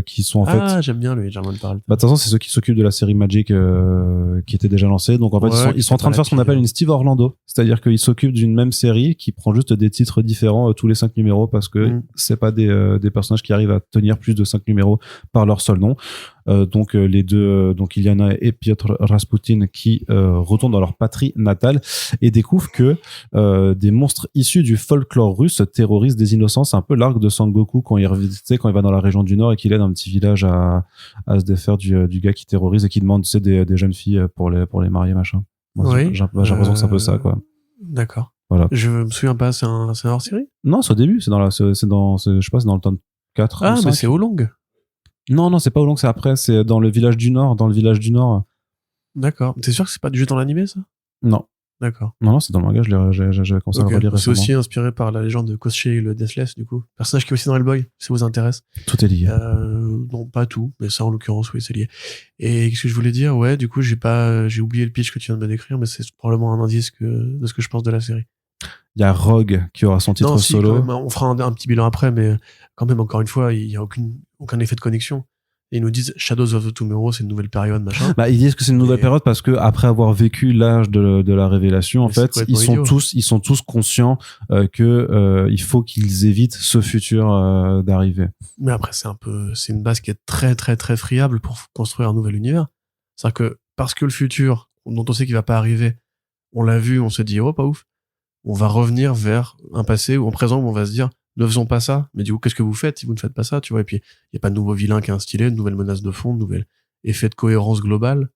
qui sont en fait... j'aime bien lui, German Peralta. De toute façon, c'est ceux qui s'occupent de la série Magic qui était déjà lancée. Donc en fait, ils sont en train de faire ce qu'on appelle une Steve Orlando. C'est-à-dire qu'ils s'occupent d'une même série qui prend juste des titres différents tous les 5 numéros parce que c'est pas des personnages qui arrivent à tenir plus de 5 numéros par leur seul nom. Donc les deux, donc Iliana et Piotr Rasputin qui retournent dans leur patrie natale et découvrent que des monstres issus du folklore russe terrorisent des innocents. C'est un peu l'arc de Sangoku quand il va dans la région du Nord et qu'il aide un petit village à se défaire du gars qui terrorise et qui demande des jeunes filles pour les marier, machin. Moi, j'ai l'impression que c'est un peu ça, quoi. D'accord. Voilà. Je me souviens pas, c'est un hors-série? Non, c'est au début, je sais pas, c'est dans le tome 4 ou 5. Mais c'est au long. Non, c'est pas où long que c'est après, c'est dans le village du Nord. Dans le village du Nord. D'accord. T'es sûr que c'est pas du jeu dans l'animé, ça? Non. D'accord. Non, c'est dans le manga, j'avais commencé à le relire C'est récemment. aussi inspiré par la légende de Koschei le Deathless, du coup. Personnage qui est aussi dans Hellboy, si ça vous intéresse. Tout est lié. Non, pas tout, mais ça, en l'occurrence, oui, c'est lié. Et qu'est-ce que je voulais dire? Ouais, du coup, j'ai oublié le pitch que tu viens de me décrire, mais c'est probablement un indice de ce que je pense de la série. Il y a Rogue qui aura son titre Non, si, solo. quand même, on fera un petit bilan après, mais quand même, encore une fois, il y a aucun effet de connexion. Et ils nous disent Shadows of the Tomorrow, c'est une nouvelle période, machin. Bah, ils disent que c'est une nouvelle période parce que après avoir vécu l'âge de la révélation, en fait, ils sont tous conscients que il faut qu'ils évitent ce futur d'arriver. Mais après, c'est une base qui est très, très, très friable pour construire un nouvel univers. C'est-à-dire que parce que le futur, dont on sait qu'il va pas arriver, on l'a vu, on se dit oh pas ouf. On va revenir vers un passé ou un présent où on va se dire ne faisons pas ça, mais du coup qu'est-ce que vous faites si vous ne faites pas ça, tu vois. Et puis il y a pas de nouveau vilain qui est instillé, de nouvelles menaces de fond, de nouvel effet de cohérence globale.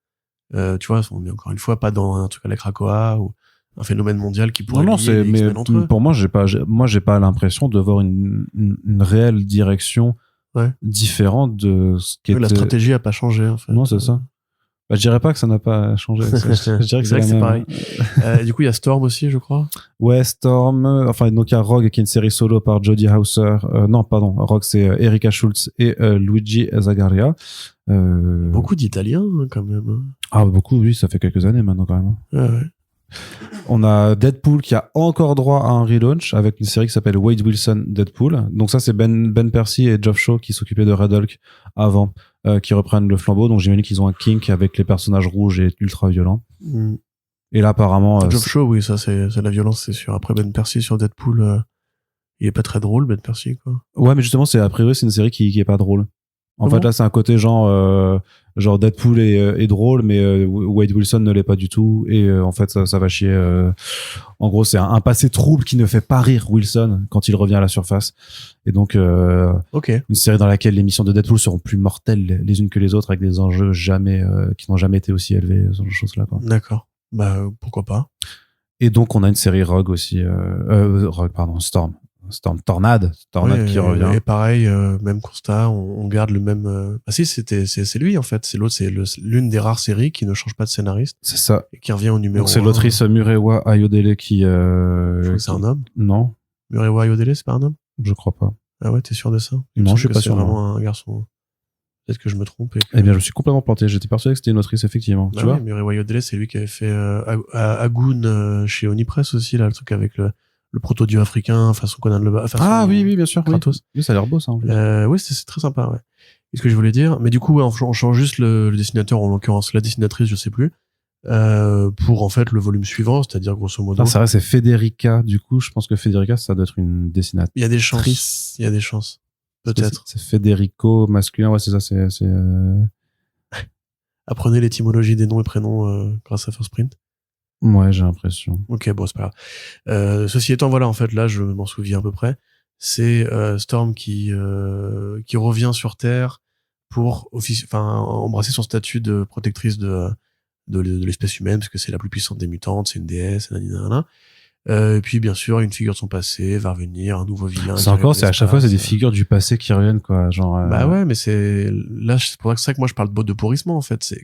Tu vois, on est encore une fois pas dans un truc à la Krakoa ou un phénomène mondial qui pourrait lier les X-Men entre eux. Pour moi, j'ai pas l'impression de voir une réelle direction différente de ce qui était. La stratégie a pas changé en fait. Non, c'est ça. Bah, je dirais pas que ça n'a pas changé. Je dirais que c'est pareil. Du coup, il y a Storm aussi, je crois. Ouais, Storm. Enfin, donc il y a Rogue qui est une série solo par Jodie Hauser. Non, pardon. Rogue, c'est Erika Schultz et Luigi Zagaria. Beaucoup d'Italiens, quand même. Ah, beaucoup, oui, ça fait quelques années maintenant, quand même. Ouais. On a Deadpool qui a encore droit à un relaunch avec une série qui s'appelle Wade Wilson Deadpool. Donc ça, c'est Ben Percy et Geoff Shaw qui s'occupaient de Red Hulk avant, qui reprennent le flambeau. Donc j'imagine qu'ils ont un kink avec les personnages rouges et ultra violents. Et là, apparemment... Geoff Shaw, oui, ça, c'est la violence, c'est sûr. Après, Ben Percy sur Deadpool, il est pas très drôle, Ben Percy, quoi. Ouais, mais justement, a priori, c'est une série qui est pas drôle. En fait, là, c'est un côté genre Deadpool est drôle, mais Wade Wilson ne l'est pas du tout. Et en fait, ça va chier. En gros, c'est un passé trouble qui ne fait pas rire Wilson quand il revient à la surface. Et donc, une série dans laquelle les missions de Deadpool seront plus mortelles les unes que les autres, avec des enjeux qui n'ont jamais été aussi élevés, ce genre de choses-là, quoi. D'accord. Bah, pourquoi pas. Et donc, on a une série Rogue aussi. Storm Tornade qui revient. Et pareil, même constat, on garde le même. Ah si, c'est lui en fait. C'est l'autre, c'est l'une des rares séries qui ne change pas de scénariste. C'est ça. Et qui revient au numéro. Donc c'est l'autrice Murewa Ayodele qui. Je crois que c'est un homme. Non. Murewa Ayodele, c'est pas un homme. Je crois pas. Ah ouais, t'es sûr de ça? Non, je suis pas sûr. C'est vraiment un garçon. Peut-être que je me trompe. Eh bien, je me suis complètement planté. J'étais persuadé que c'était une autrice, effectivement. Tu vois? Murewa Ayodele, c'est lui qui avait fait Agoon chez Onipress aussi, là, le truc avec le proto-dieu africain, façon Conan le Barbare. Oui, bien sûr. Kratos. Oui, ça a l'air beau, ça, en plus. Oui, c'est très sympa, ouais. Et ce que je voulais dire, mais du coup, ouais, on change juste le dessinateur, en l'occurrence, la dessinatrice, je sais plus, pour, en fait, le volume suivant, c'est-à-dire, grosso modo. Ah, c'est vrai, c'est Federica. Du coup, je pense que Federica, ça doit être une dessinatrice. Il y a des chances. Peut-être. C'est Federico masculin, ouais, c'est ça, Apprenez l'étymologie des noms et prénoms, grâce à First Print. Ouais, j'ai l'impression. Ok, bon, c'est pas grave. Ceci étant, voilà, en fait, là, je m'en souviens à peu près. C'est Storm qui revient sur Terre pour embrasser son statut de protectrice de l'espèce humaine, parce que c'est la plus puissante des mutantes, c'est une déesse, nanana. Et puis, bien sûr, une figure de son passé va revenir, un nouveau vilain. C'est à chaque fois, c'est des figures du passé qui reviennent, quoi. Genre, Bah ouais, mais c'est pour ça que moi, je parle de pourrissement, en fait.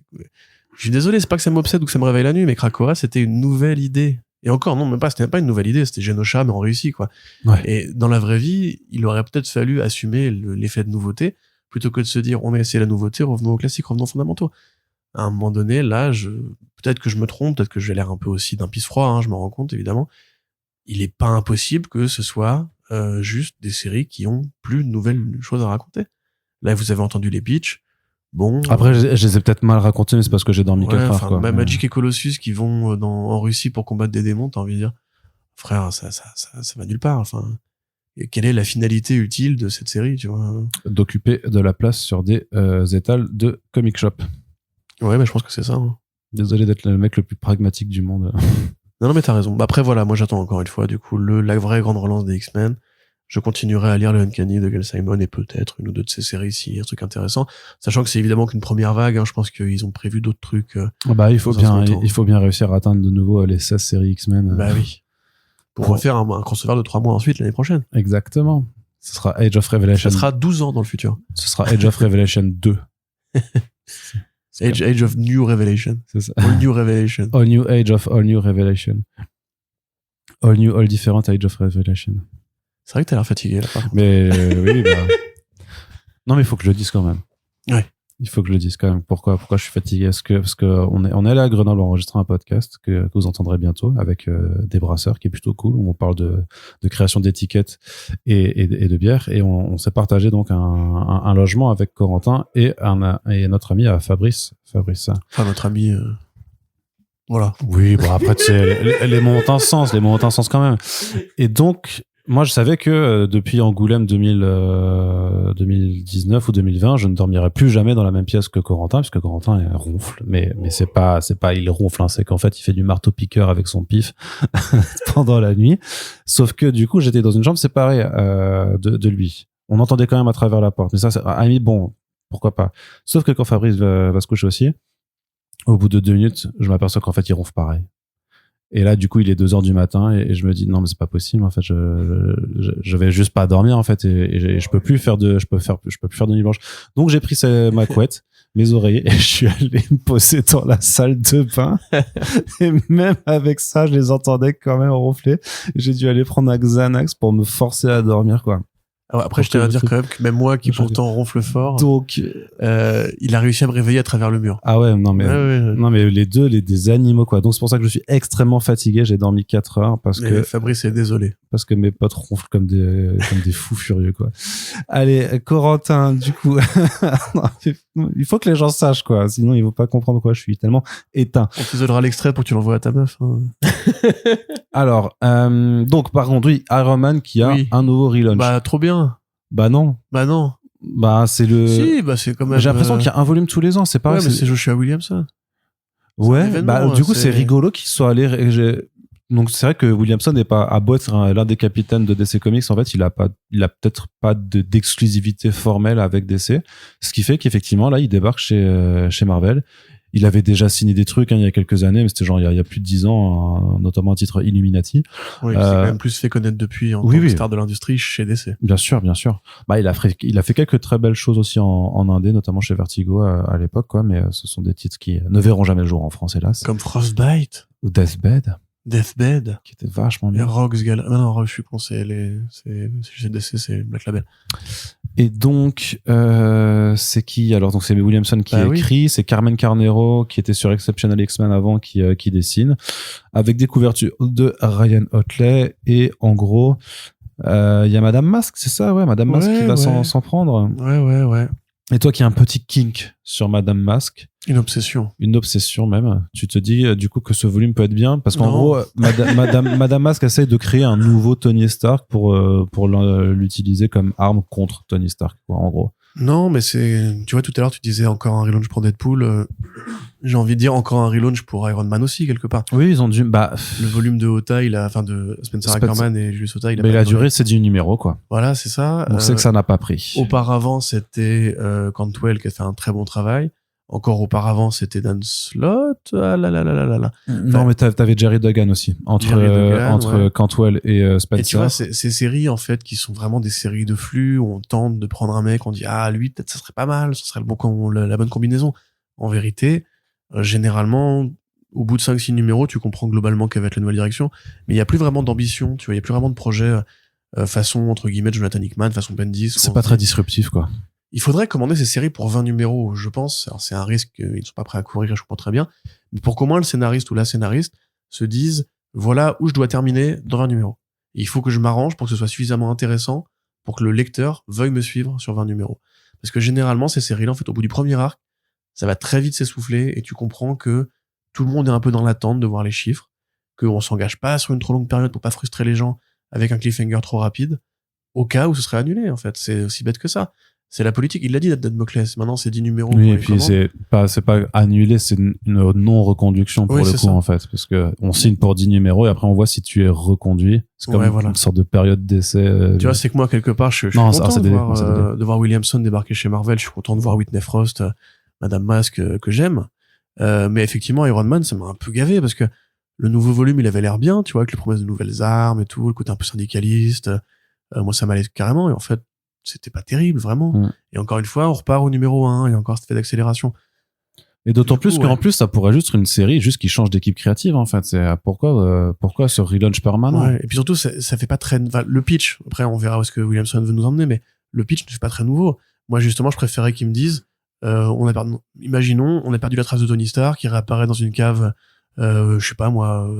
Je suis désolé, c'est pas que ça m'obsède ou que ça me réveille la nuit, mais Krakoa, c'était une nouvelle idée. Et encore, non, même pas, c'était même pas une nouvelle idée, c'était Genosha, mais en réussi, quoi. Ouais. Et dans la vraie vie, il aurait peut-être fallu assumer l'effet de nouveauté, plutôt que de se dire, on a essayé la nouveauté, revenons aux classiques, revenons aux fondamentaux. À un moment donné, là, peut-être que je me trompe, peut-être que j'ai l'air un peu aussi d'un pisse-froid, hein, je m'en rends compte, évidemment. Il est pas impossible que ce soit juste des séries qui ont plus de nouvelles choses à raconter. Là, vous avez entendu les pitchs. Bon. Après, je les ai peut-être mal racontés, mais c'est parce que j'ai dormi 4 heures, quoi. Magic et Colossus qui vont en Russie pour combattre des démons, t'as envie de dire, frère, ça va nulle part. Enfin, et quelle est la finalité utile de cette série, tu vois? D'occuper de la place sur des étals de comic shop. Ouais, mais je pense que c'est ça. Hein. Désolé d'être le mec le plus pragmatique du monde. Non, mais t'as raison. Après, voilà, moi j'attends encore une fois, du coup, la vraie grande relance des X-Men. Je continuerai à lire le Uncanny de Gail Simon et peut-être une ou deux de ses séries si un truc intéressant. Sachant que c'est évidemment qu'une première vague, hein, je pense qu'ils ont prévu d'autres trucs. Il faut bien réussir à atteindre de nouveau les 16 séries X-Men. Bah oui. Pour refaire un crossover de 3 mois ensuite l'année prochaine. Exactement. Ce sera Age of Revelation. Ça sera 12 ans dans le futur. Ce sera Age of Revelation 2. Age of New Revelation. C'est ça. All New Revelation. All New Age of All New Revelation. All New, All Different Age of Revelation. C'est vrai que t'as l'air fatigué, là, par contre. Mais oui, non, mais il faut que je le dise quand même. Ouais. Il faut que je le dise quand même. Pourquoi je suis fatigué? Parce que on est allé à Grenoble enregistrer un podcast que vous entendrez bientôt avec des brasseurs qui est plutôt cool, où on parle de création d'étiquettes et de bière, et on s'est partagé donc un logement avec Corentin et notre ami Fabrice. Enfin, notre ami, voilà. Oui, bon après tu sais, les mots ont un sens quand même. Et donc moi, je savais que depuis Angoulême 2019 ou 2020, je ne dormirais plus jamais dans la même pièce que Corentin, puisque Corentin ronfle. Mais c'est pas il ronfle, hein, c'est qu'en fait, il fait du marteau-piqueur avec son pif pendant la nuit. Sauf que du coup, j'étais dans une chambre séparée de lui. On entendait quand même à travers la porte. Mais ça, bon, pourquoi pas. Sauf que quand Fabrice va se coucher aussi, au bout de 2 minutes, je m'aperçois qu'en fait, il ronfle pareil. Et là, du coup, il est 2h du matin et je me dis non, mais c'est pas possible. En fait, je vais juste pas dormir en fait et je peux plus faire de nuit blanche. Donc j'ai pris ma couette, mes oreillers et je suis allé me poser dans la salle de bain. Et même avec ça, je les entendais quand même ronfler. J'ai dû aller prendre un Xanax pour me forcer à dormir, quoi. Alors après, je tiens à dire quand même que même moi, qui pourtant ronfle fort, donc il a réussi à me réveiller à travers le mur. Ah ouais, non mais les deux, des animaux, quoi. Donc c'est pour ça que je suis extrêmement fatigué. J'ai dormi 4 heures parce que Fabrice est désolé. Parce que mes potes ronflent comme des fous furieux, quoi. Allez, Corentin, du coup, il faut que les gens sachent, quoi. Sinon, ils vont pas comprendre quoi. Je suis tellement éteint. On t'isolera l'extrait pour que tu l'envoies à ta meuf. Hein. Alors, donc, par contre, oui, Iron Man qui a un nouveau relaunch. Bah, trop bien. Bah non. Bah, c'est le... Si, bah c'est quand même... J'ai l'impression qu'il y a un volume tous les ans, c'est pareil. Ouais, mais c'est Joshua Williamson. Ouais, bah, du coup, c'est rigolo qu'ils soient allés... Donc, c'est vrai que Williamson n'est pas à beau être l'un des capitaines de DC Comics. En fait, il a peut-être pas d'exclusivité formelle avec DC. Ce qui fait qu'effectivement, là, il débarque chez Marvel. Il avait déjà signé des trucs, hein, il y a quelques années, mais c'était genre il y a plus de 10 ans, notamment un titre Illuminati. Oui, il s'est quand même plus fait connaître depuis en tant que star de l'industrie chez DC. Bien sûr. Bah, il a fait quelques très belles choses aussi en indé, notamment chez Vertigo à l'époque, quoi, mais ce sont des titres qui ne verront jamais le jour en France, hélas. Comme Frostbite. Ou Deathbed. Qui était vachement bien. Et Rogues Galactic. Non, Rogues, je suis con, c'est chez DC, c'est Black Label. Et donc, c'est qui? Alors, donc, c'est Williamson qui écrit, c'est Carmen Carnero, qui était sur Exceptional X-Men avant, qui dessine, avec des couvertures de Ryan Otley, et en gros, il y a Madame Masque, c'est ça? Ouais, Madame Masque qui va s'en prendre. Ouais. Et toi qui as un petit kink sur Madame Masque. Une obsession même. Tu te dis du coup que ce volume peut être bien parce qu'en gros, Madame Masque essaye de créer un nouveau Tony Stark pour l'utiliser comme arme contre Tony Stark, quoi, en gros. Non, mais tu vois, tout à l'heure, tu disais encore un relaunch pour Deadpool. J'ai envie de dire encore un relaunch pour Iron Man aussi, quelque part. Oui, ils ont dû, le volume de Ota, de Spencer Ackerman et Julius Ota, il a duré, c'est 10 numéros, quoi. Voilà, c'est ça. On sait que ça n'a pas pris. Auparavant, c'était Cantwell qui a fait un très bon travail. Encore auparavant, c'était Dan Slott. Non, mais t'avais Jerry Duggan aussi. Entre Cantwell et Spencer. Et tu vois, ces séries, en fait, qui sont vraiment des séries de flux, où on tente de prendre un mec, on dit, lui, peut-être ça serait pas mal, ça serait la bonne combinaison. En vérité, généralement, au bout de 5-6 numéros, tu comprends globalement quelle va être la nouvelle direction. Mais il y a plus vraiment d'ambition, tu vois, il y a plus vraiment de projet, façon, entre guillemets, Jonathan Hickman, façon Bendis. C'est pas très disruptif, quoi. Il faudrait commander ces séries pour 20 numéros, je pense. Alors, c'est un risque qu'ils ne sont pas prêts à courir, je comprends très bien. Mais pour qu'au moins le scénariste ou la scénariste se dise, voilà où je dois terminer dans 20 numéros. Et il faut que je m'arrange pour que ce soit suffisamment intéressant pour que le lecteur veuille me suivre sur 20 numéros. Parce que généralement, ces séries-là, en fait, au bout du premier arc, ça va très vite s'essouffler et tu comprends que tout le monde est un peu dans l'attente de voir les chiffres, qu'on s'engage pas sur une trop longue période pour pas frustrer les gens avec un cliffhanger trop rapide, au cas où ce serait annulé, en fait. C'est aussi bête que ça. C'est la politique, il l'a dit, Damoclès. Maintenant, c'est 10 numéros. Oui, et puis c'est pas annulé, c'est une non-reconduction pour le coup, en fait. Parce que on signe pour 10 numéros et après on voit si tu es reconduit. C'est comme une sorte de période d'essai. Tu vois, c'est que moi, quelque part, je suis content de voir Williamson débarquer chez Marvel. Je suis content de voir Whitney Frost, Madame Masque, que j'aime. Mais effectivement, Iron Man, ça m'a un peu gavé parce que le nouveau volume, il avait l'air bien, tu vois, avec les promesses de nouvelles armes et tout, le côté un peu syndicaliste. Moi, ça m'allait carrément. Et en fait, c'était pas terrible, vraiment. Et encore une fois, on repart au numéro 1. Il y a encore cette fait d'accélération. Et d'autant plus qu'en ouais. plus, ça pourrait juste être une série juste qui change d'équipe créative, en fait. C'est pourquoi ce relaunch permanent? Ouais. Et puis surtout, ça fait pas très, enfin, le pitch. Après, on verra où est-ce que Williamson veut nous emmener, mais le pitch ne fait pas très nouveau. Moi, justement, je préférais qu'ils me disent, imaginons, on a perdu la trace de Tony Stark, qui réapparaît dans une cave, je sais pas moi,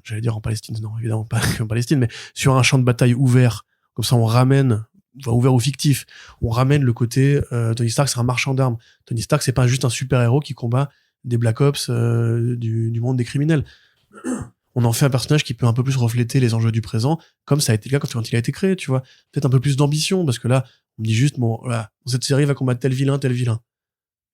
j'allais dire en Palestine, non, évidemment pas en Palestine, mais sur un champ de bataille ouvert. Comme ça, on ramène, enfin, ouvert ou fictif, on ramène le côté, Tony Stark, c'est un marchand d'armes. Tony Stark, c'est pas juste un super-héros qui combat des Black Ops, du monde des criminels. On en fait un personnage qui peut un peu plus refléter les enjeux du présent, comme ça a été le cas quand il a été créé, tu vois. Peut-être un peu plus d'ambition, parce que là, on me dit juste, bon, voilà, cette série va combattre tel vilain.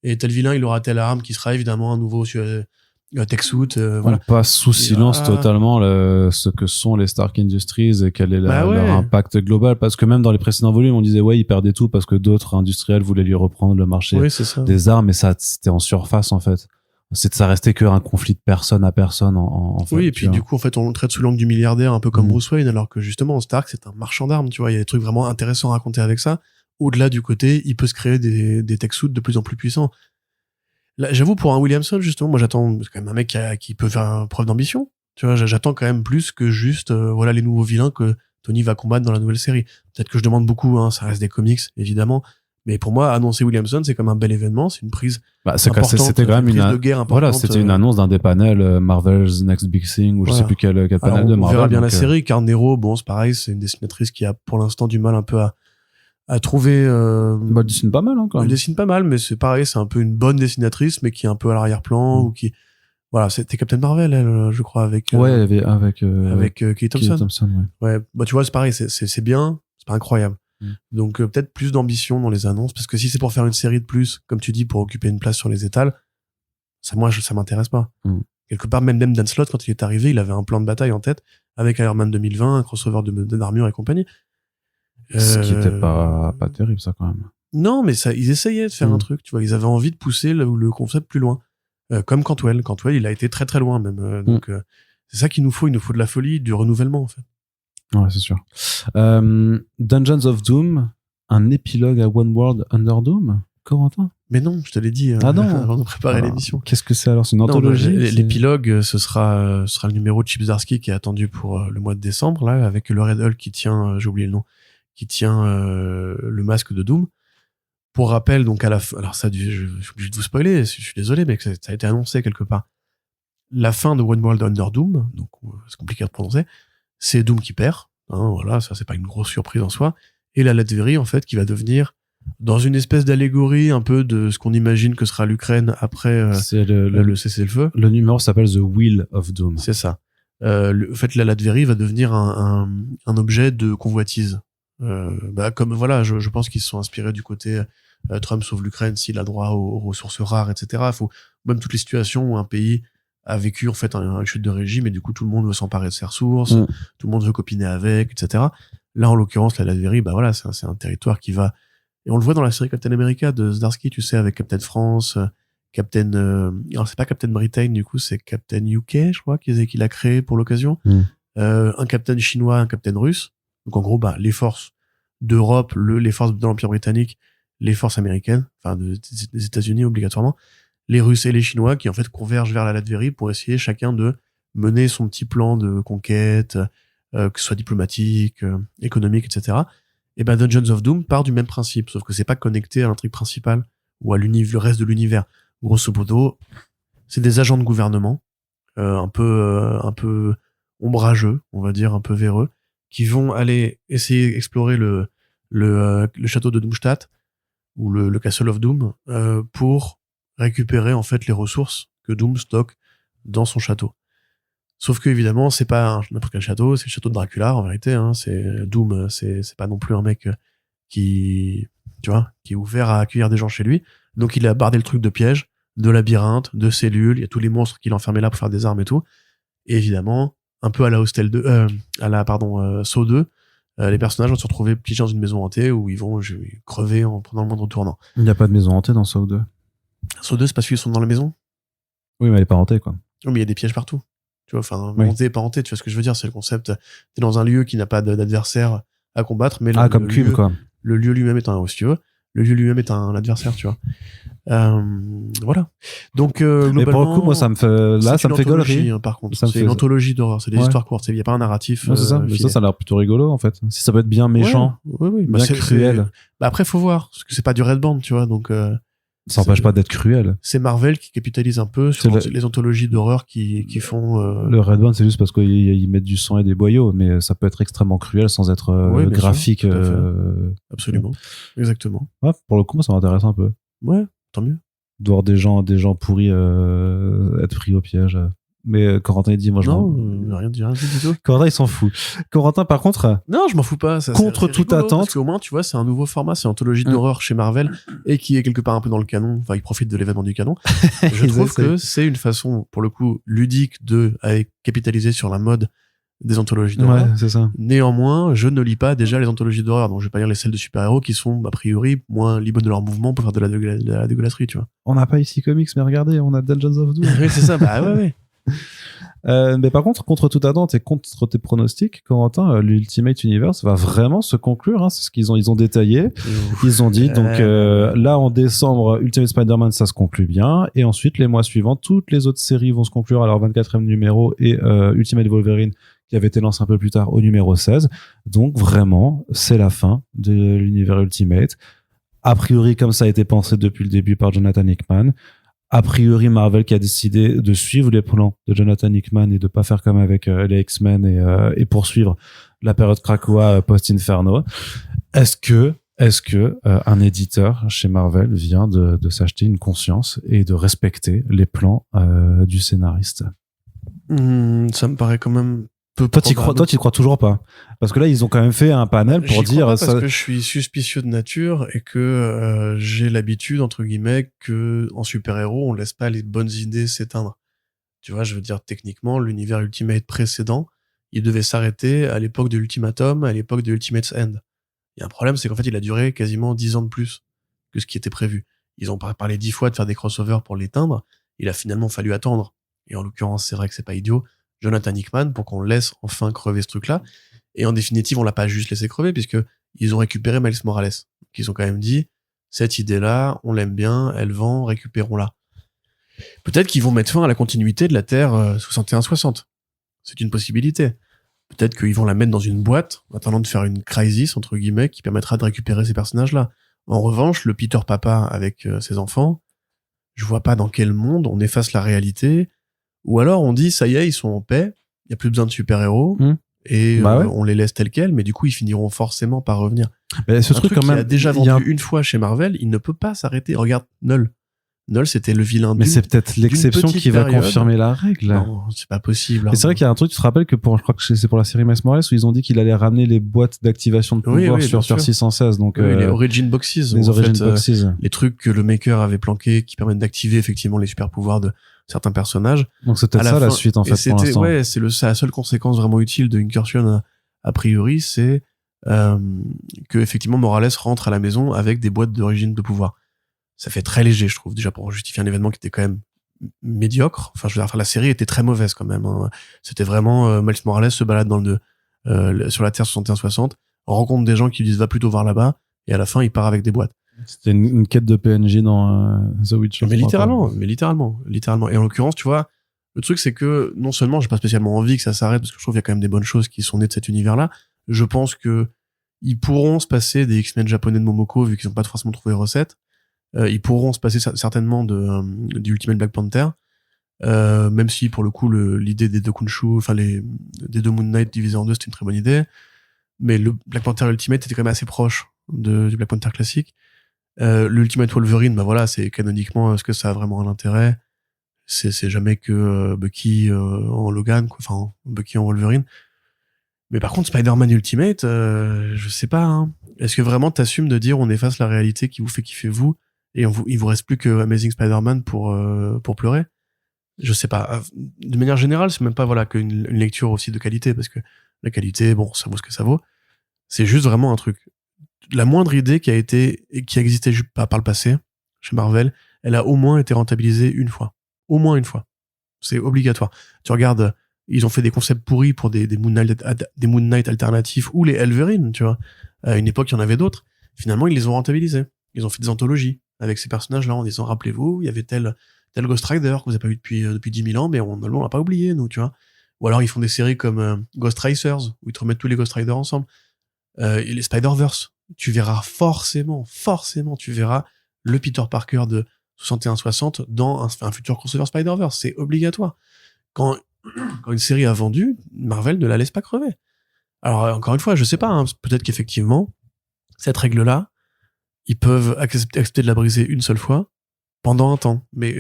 Et tel vilain, il aura telle arme qui sera évidemment un nouveau tech suit, voilà. On passe sous silence totalement ce que sont les Stark Industries et quel est leur impact global, parce que même dans les précédents volumes, on disait ouais, ils perdaient tout parce que d'autres industriels voulaient lui reprendre le marché des armes, et ça, c'était en surface, en fait. Ça restait qu'un conflit de personne à personne, en fait. Oui, et puis du coup, en fait, on le traite sous l'angle du milliardaire, un peu comme Bruce Wayne, alors que justement, Stark, c'est un marchand d'armes, tu vois. Il y a des trucs vraiment intéressants à raconter avec ça. Au-delà du côté, il peut se créer des tech suits de plus en plus puissants. Là, j'avoue, pour un Williamson, justement, moi, j'attends, c'est quand même un mec qui peut faire preuve d'ambition. Tu vois, j'attends quand même plus que juste, voilà, les nouveaux vilains que Tony va combattre dans la nouvelle série. Peut-être que je demande beaucoup, hein, ça reste des comics, évidemment. Mais pour moi, annoncer Williamson, c'est comme un bel événement, c'est une prise importante, c'était quand même une prise de guerre importante. Voilà, c'était une annonce d'un des panels Marvel's Next Big Thing, ou je sais plus quel panel de Marvel. On verra bien la série. Carnero, bon, c'est pareil, c'est une dessinatrice qui a pour l'instant du mal un peu à trouver. Elle dessine pas mal, hein, quand même. Elle dessine pas mal, mais c'est pareil, c'est un peu une bonne dessinatrice, mais qui est un peu à l'arrière-plan, ou qui, voilà, c'était Captain Marvel, elle, je crois, avec Kelly Thompson. Ouais, bah, tu vois, c'est pareil, c'est bien, c'est pas incroyable. Donc peut-être plus d'ambition dans les annonces, parce que si c'est pour faire une série de plus, comme tu dis, pour occuper une place sur les étals, ça m'intéresse pas. Quelque part, même Dan Slott, quand il est arrivé, il avait un plan de bataille en tête avec Iron Man 2020, un crossover d'armure et compagnie. Ce qui était pas terrible, ça, quand même. Non, mais ça, ils essayaient de faire un truc, tu vois, ils avaient envie de pousser le concept plus loin. Comme Cantwell, il a été très très loin même. Donc c'est ça qu'il nous faut de la folie, du renouvellement, en fait. Ouais, c'est sûr. Dungeons of Doom, un épilogue à One World Under Doom, Corentin? Mais non, je te l'ai dit avant de préparer l'émission. Qu'est-ce que c'est alors? C'est une anthologie? L'épilogue, ce sera le numéro de Chip Zdarsky qui est attendu pour le mois de décembre, là, avec le Red Hulk qui tient, j'ai oublié le nom, qui tient le masque de Doom. Pour rappel, donc à la fin, alors ça, je suis obligé de vous spoiler, je suis désolé, mais ça a été annoncé quelque part. La fin de One World Under Doom, donc c'est compliqué à prononcer, c'est Doom qui perd, hein, voilà, ça c'est pas une grosse surprise en soi, et la Latverie en fait qui va devenir, dans une espèce d'allégorie un peu de ce qu'on imagine que sera l'Ukraine après c'est le cessez-le-feu. Le numéro s'appelle The Wheel of Doom. C'est ça. En fait, la Latverie va devenir un objet de convoitise. Comme voilà, je pense qu'ils se sont inspirés du côté Trump sauve l'Ukraine s'il a droit aux ressources rares, etc. Faut même toutes les situations où un pays a vécu en fait une chute de régime et du coup tout le monde veut s'emparer de ses ressources, tout le monde veut copiner avec, etc. Là en l'occurrence la Latverie, bah voilà, c'est un territoire qui va, et on le voit dans la série Captain America de Zdarsky, tu sais, avec Captain France, alors c'est pas Captain Britain du coup, c'est Captain UK, je crois qu'il a créé pour l'occasion, un Captain chinois, un Captain russe. Donc en gros, bah les forces d'Europe, les forces de l'Empire britannique, les forces américaines, enfin des États-Unis obligatoirement, les Russes et les Chinois qui en fait convergent vers la Latverie pour essayer chacun de mener son petit plan de conquête, que ce soit diplomatique, économique, etc. Et ben Dungeons of Doom part du même principe, sauf que c'est pas connecté à l'intrigue principale ou à le reste de l'univers. Grosso modo, c'est des agents de gouvernement, un peu ombrageux, on va dire, un peu véreux, qui vont aller essayer d'explorer le château de Doomstadt ou le Castle of Doom pour récupérer en fait les ressources que Doom stocke dans son château. Sauf que évidemment, c'est pas n'importe quel château, c'est le château de Dracula en vérité. Hein, c'est Doom, c'est pas non plus un mec qui est ouvert à accueillir des gens chez lui. Donc il a bardé le truc de pièges, de labyrinthes, de cellules. Il y a tous les monstres qu'il enfermait là pour faire des armes et tout. Et évidemment, un peu à la Hostel 2, Saw 2, les personnages vont se retrouver piégés dans une maison hantée où ils vont crever en prenant le moindre tournant. Il n'y a pas de maison hantée dans Saw 2. Saw 2, c'est parce qu'ils sont dans la maison? Oui, mais elle est pas hantée, quoi. Oui, mais il y a des pièges partout. Tu vois, enfin, oui. Hanté et pas hanté, tu vois ce que je veux dire? C'est le concept, t'es dans un lieu qui n'a pas d'adversaire, à combattre, mais comme Cube, quoi. Le lieu lui-même est un héros, si tu veux. Le lieu lui-même est un adversaire, tu vois. Voilà. Donc, globalement. Mais pour le coup, moi, ça me fait gaulerie. Hein, par contre, c'est une anthologie d'horreur. C'est des histoires courtes. Il n'y a pas un narratif. Ouais, c'est ça. Mais ça a l'air plutôt rigolo, en fait. Si ça peut être bien méchant. Ouais. Bien cruel. Après, faut voir. Parce que c'est pas du Red Band, tu vois. Donc, ça n'empêche pas d'être cruel. C'est Marvel qui capitalise un peu sur les anthologies d'horreur qui font. Le Red Band, c'est juste parce qu'ils mettent du sang et des boyaux, mais ça peut être extrêmement cruel sans être graphique. Sûr, absolument. Exactement. Ouais, pour le coup, moi, ça m'intéresse un peu. Ouais, tant mieux. De voir des gens pourris être pris au piège. Mais Corentin, il dit, moi, je rien dit du tout. Corentin, il s'en fout. Corentin, par contre. Non, je m'en fous pas. Contre toute attente. Parce qu'au moins, tu vois, c'est un nouveau format, c'est une anthologie d'horreur chez Marvel et qui est quelque part un peu dans le canon. Enfin, ils profitent de l'événement du canon. Je trouve que c'est une façon, pour le coup, ludique de capitaliser sur la mode des anthologies d'horreur. Ouais, c'est ça. Néanmoins, je ne lis pas déjà les anthologies d'horreur, donc je vais pas lire les celles de super-héros qui sont, a priori, moins libres de leur mouvement pour faire de la dégueulasserie, tu vois. On n'a pas ici Comics, mais regardez, on a Dungeons of Doom. Oui, c'est ça, ouais. Mais par contre toute attente et contre tes pronostics, Corentin, l'Ultimate Universe va vraiment se conclure. Hein, c'est ce qu'ils ont détaillé. Ils ont dit donc là en décembre, Ultimate Spider-Man ça se conclut bien, et ensuite les mois suivants, toutes les autres séries vont se conclure à leur 24e numéro et Ultimate Wolverine qui avait été lancé un peu plus tard au numéro 16. Donc vraiment, c'est la fin de l'univers Ultimate. A priori, comme ça a été pensé depuis le début par Jonathan Hickman. A priori, Marvel qui a décidé de suivre les plans de Jonathan Hickman et de pas faire comme avec les X-Men et poursuivre la période Krakoa post-Inferno. Est-ce que un éditeur chez Marvel vient de s'acheter une conscience et de respecter les plans du scénariste? Ça me paraît quand même peu probable. Toi, tu crois toujours pas? Parce que là, ils ont quand même fait un panel pour dire... Parce que je suis suspicieux de nature et que j'ai l'habitude, entre guillemets, que en super-héros, on laisse pas les bonnes idées s'éteindre. Tu vois, je veux dire, techniquement, l'univers Ultimate précédent, il devait s'arrêter à l'époque de l'Ultimatum, à l'époque de Ultimate's End. Il y a un problème, c'est qu'en fait, il a duré quasiment 10 ans de plus que ce qui était prévu. Ils ont parlé 10 fois de faire des crossovers pour l'éteindre. Il a finalement fallu attendre. Et en l'occurrence, c'est vrai que c'est pas idiot, Jonathan Hickman, pour qu'on laisse enfin crever ce truc-là. Et en définitive, on l'a pas juste laissé crever, puisque ils ont récupéré Miles Morales. Qu'ils ont quand même dit, cette idée-là, on l'aime bien, elle vend, récupérons-la. Peut-être qu'ils vont mettre fin à la continuité de la Terre 61-60. C'est une possibilité. Peut-être qu'ils vont la mettre dans une boîte, en attendant de faire une crisis, entre guillemets, qui permettra de récupérer ces personnages-là. En revanche, le Peter Papa avec ses enfants, je vois pas dans quel monde on efface la réalité, ou alors on dit, ça y est, ils sont en paix, il y a plus besoin de super-héros, et on les laisse tels quels, mais du coup, ils finiront forcément par revenir. Mais ce truc quand même, il a déjà vendu une fois chez Marvel, il ne peut pas s'arrêter. Regarde, Null, c'était le vilain. Mais c'est peut-être l'exception qui va confirmer la règle. Non, c'est pas possible. Et c'est vrai qu'il y a un truc, tu te rappelles que je crois que c'est pour la série Miles Morales où ils ont dit qu'il allait ramener les boîtes d'activation de pouvoir sur 616. Donc, les Origin Boxes. Les Origin Boxes. Les trucs que le maker avait planqués qui permettent d'activer effectivement les super pouvoirs de certains personnages. Donc c'est peut-être ça la suite en fait pour l'instant. Ouais, c'est la seule conséquence vraiment utile de Incursion a priori, c'est que effectivement Morales rentre à la maison avec des boîtes d'origine de pouvoir. Ça fait très léger, je trouve, déjà pour justifier un événement qui était quand même médiocre. Enfin, je veux dire, la série était très mauvaise quand même. Hein. C'était vraiment Miles Morales se balade sur la Terre 61-60, rencontre des gens qui lui disent va plutôt voir là-bas, et à la fin il part avec des boîtes. C'était une quête de PNJ dans The Witcher. Mais littéralement. Et en l'occurrence, tu vois, le truc c'est que non seulement j'ai pas spécialement envie que ça s'arrête parce que je trouve qu'il y a quand même des bonnes choses qui sont nées de cet univers-là. Je pense que ils pourront se passer des X-Men japonais de Momoko vu qu'ils n'ont pas forcément trouvé recette. Ils pourront se passer certainement du Ultimate Black Panther, même si pour le coup l'idée des deux Khonshu, enfin des deux Moon Knight divisés en deux, c'était une très bonne idée. Mais le Black Panther Ultimate était quand même assez proche du Black Panther classique. L'Ultimate Wolverine, bah voilà, c'est canoniquement, est-ce que ça a vraiment un intérêt? C'est jamais que Bucky en Logan, quoi. Enfin Bucky en Wolverine. Mais par contre, Spider-Man Ultimate, je sais pas. Hein. Est-ce que vraiment t'assumes de dire on efface la réalité qui vous fait kiffer vous et il vous reste plus que Amazing Spider-Man pour pleurer? Je sais pas. De manière générale, c'est même pas voilà qu'une lecture aussi de qualité, parce que la qualité, bon, ça vaut ce que ça vaut. C'est juste vraiment un truc. La moindre idée qui a existé par le passé chez Marvel, elle a au moins été rentabilisée une fois. Au moins une fois. C'est obligatoire. Tu regardes Ils ont fait des concepts pourris pour des Moon Knight alternatifs ou les Elverine, tu vois. À une époque, il y en avait d'autres. Finalement, ils les ont rentabilisés. Ils ont fait des anthologies avec ces personnages-là en disant, rappelez-vous, il y avait tel Ghost Rider que vous n'avez pas vu depuis 10 000 ans, mais on l'a pas oublié, nous, tu vois. Ou alors, ils font des séries comme Ghost Racers, où ils te remettent tous les Ghost Riders ensemble. Et les Spider-Verse. Tu verras forcément, tu verras le Peter Parker de 61-60 dans un futur crossover Spider-Verse. C'est obligatoire. Quand une série a vendu, Marvel ne la laisse pas crever. Alors, encore une fois, je sais pas, hein, peut-être qu'effectivement, cette règle-là, ils peuvent accepter de la briser une seule fois, pendant un temps. Mais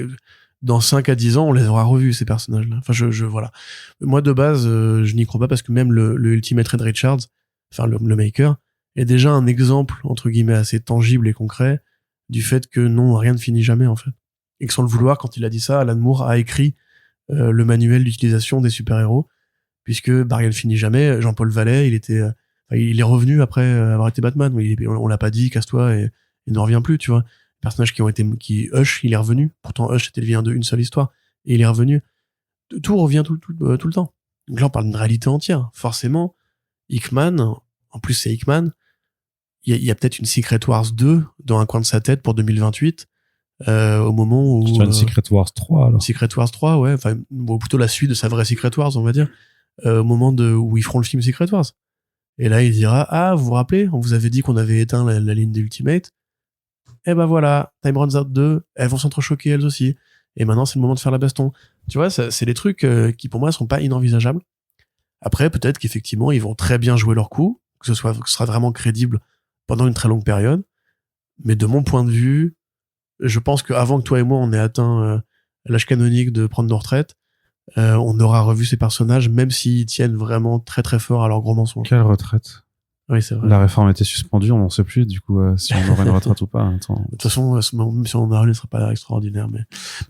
dans 5 à 10 ans, on les aura revus, ces personnages-là. Enfin, voilà. Moi, de base, je n'y crois pas parce que même le Ultimate Red Richards, enfin, le maker, est déjà un exemple, entre guillemets, assez tangible et concret du fait que non, rien ne finit jamais, en fait. Et que sans le vouloir, quand il a dit ça, Alan Moore a écrit le manuel d'utilisation des super-héros, puisque rien ne finit jamais. Jean-Paul Vallée, il est revenu après avoir été Batman. On l'a pas dit, casse-toi, et il ne revient plus, tu vois. Personnages Hush, il est revenu. Pourtant, Hush était le d'une seule histoire. Et il est revenu. Tout revient tout le temps. Donc là, on parle d'une réalité entière. Forcément, Hickman, en plus c'est Hickman, il y a peut-être une Secret Wars 2 dans un coin de sa tête pour 2028, au moment où... C'est une Secret Wars 3, alors. Secret Wars 3, ouais. Enfin, bon, plutôt la suite de sa vraie Secret Wars, on va dire. Au moment où ils feront le film Secret Wars. Et là, il dira, ah, vous vous rappelez, on vous avait dit qu'on avait éteint la ligne des Ultimate. Eh ben voilà, Time Runs Out 2, elles vont s'entrechoquer elles aussi. Et maintenant, c'est le moment de faire la baston. Tu vois, c'est des trucs qui, pour moi, sont pas inenvisageables. Après, peut-être qu'effectivement, ils vont très bien jouer leur coup, que ce sera vraiment crédible pendant une très longue période. Mais de mon point de vue, je pense qu'avant que toi et moi, on ait atteint l'âge canonique de prendre nos retraites, on aura revu ces personnages, même s'ils tiennent vraiment très très fort à leur gros mensonge. Quelle retraite? Oui, c'est vrai. La réforme a été suspendue, on n'en sait plus, du coup, si on aurait une retraite ou pas. Attends. De toute façon, même si on en a une, ce sera pas extraordinaire. Mais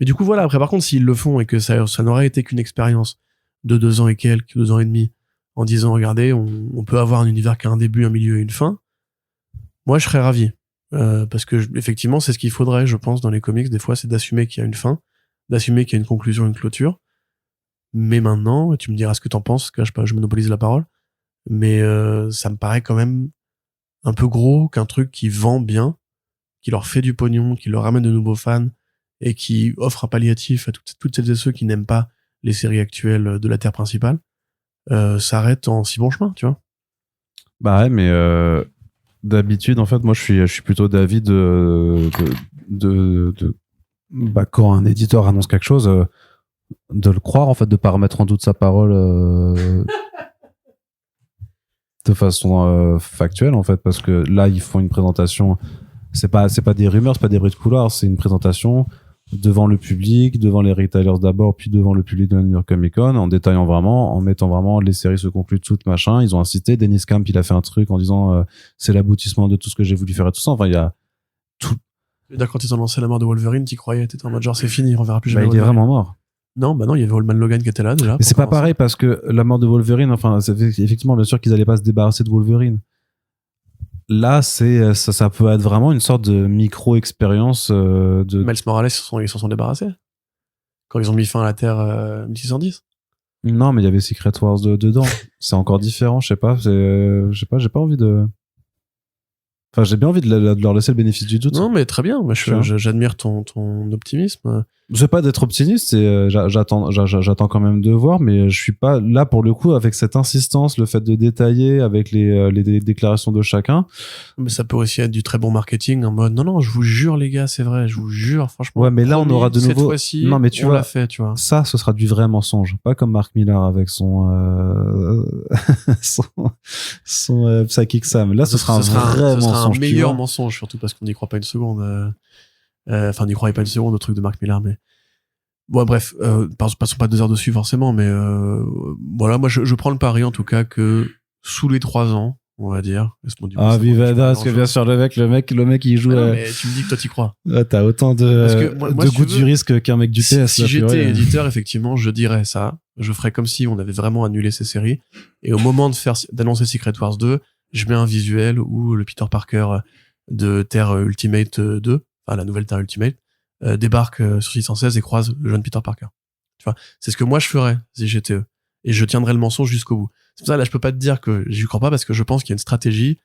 du coup, voilà. Après, par contre, s'ils le font et que ça n'aurait été qu'une expérience de 2 ans et quelques, 2 ans et demi, en disant, regardez, on peut avoir un univers qui a un début, un milieu et une fin, moi, je serais ravi. Parce que, effectivement, c'est ce qu'il faudrait, je pense, dans les comics, des fois, c'est d'assumer qu'il y a une fin, d'assumer qu'il y a une conclusion, une clôture. Mais maintenant, tu me diras ce que t'en penses, que je monopolise la parole. Mais ça me paraît quand même un peu gros qu'un truc qui vend bien, qui leur fait du pognon, qui leur ramène de nouveaux fans et qui offre un palliatif à toutes celles et ceux qui n'aiment pas les séries actuelles de la Terre principale, s'arrête en si bon chemin, tu vois. Bah ouais, mais d'habitude, en fait, moi, je suis plutôt d'avis bah, quand un éditeur annonce quelque chose, de le croire, en fait, de pas remettre en doute sa parole de façon factuelle, en fait, parce que là, ils font une présentation. C'est pas des rumeurs, c'est pas des bruits de couloir, c'est une présentation devant le public, devant les retailers d'abord, puis devant le public de la New York Comic Con, en détaillant vraiment, en mettant vraiment les séries se concluent toutes, machin. Ils ont incité, Dennis Camp, il a fait un truc en disant c'est l'aboutissement de tout ce que j'ai voulu faire et tout ça. Enfin, il y a tout. D'ailleurs, quand ils ont lancé la mort de Wolverine, t'y croyais, t'étais en mode genre c'est fini, on verra plus jamais. Bah, il est vraiment mort. Non, bah non, il y avait Old Man Logan qui était là déjà. Mais c'est pas pareil parce que la mort de Wolverine, enfin, c'est effectivement bien sûr qu'ils allaient pas se débarrasser de Wolverine. Là, ça peut être vraiment une sorte de micro-expérience de... Miles Morales, ils s'en sont débarrassés. Quand ils ont mis fin à la Terre 1610. Non, mais il y avait Secret Wars dedans. C'est encore différent, je sais pas, j'ai pas envie de... Enfin, j'ai bien envie de leur laisser le bénéfice du doute. Non, mais très bien. Moi, j'admire ton optimisme. Je sais pas d'être optimiste, j'attends quand même de voir, mais je suis pas là pour le coup avec cette insistance, le fait de détailler avec les déclarations de chacun. Mais ça peut aussi être du très bon marketing en mode non, je vous jure les gars, c'est vrai, je vous jure, franchement. Ouais, mais là on aura de nouveau. Cette fois-ci, non, mais tu on vois, l'a fait, tu vois. Ça, ce sera du vrai mensonge, pas comme Mark Millar avec son Psychic Sam. Là, ce sera un vrai mensonge. Un meilleur mensonge, surtout parce qu'on n'y croit pas une seconde. Enfin, n'y croyait pas une seconde au truc de Mark Millar, mais bon, bref, passons pas 2 heures dessus forcément, mais voilà, moi je prends le pari en tout cas que sous les 3 ans, on va dire. Ah oui, parce que bien sûr le mec il joue. Non, mais tu me dis que toi t'y crois. Ouais, t'as autant de goût du risque qu'un mec du PS. Si j'étais éditeur, effectivement, je dirais ça. Je ferais comme si on avait vraiment annulé ces séries. Et au moment d'annoncer Secret Wars 2, je mets un visuel où le Peter Parker de Terre Ultimate 2, enfin la nouvelle Terre Ultimate, débarque sur 616 et croise le jeune Peter Parker. Tu vois, c'est ce que moi je ferais si j'étais eux. et je tiendrai le mensonge jusqu'au bout. C'est pour ça, là, je peux pas te dire que j'y crois pas, parce que je pense qu'il y a une stratégie,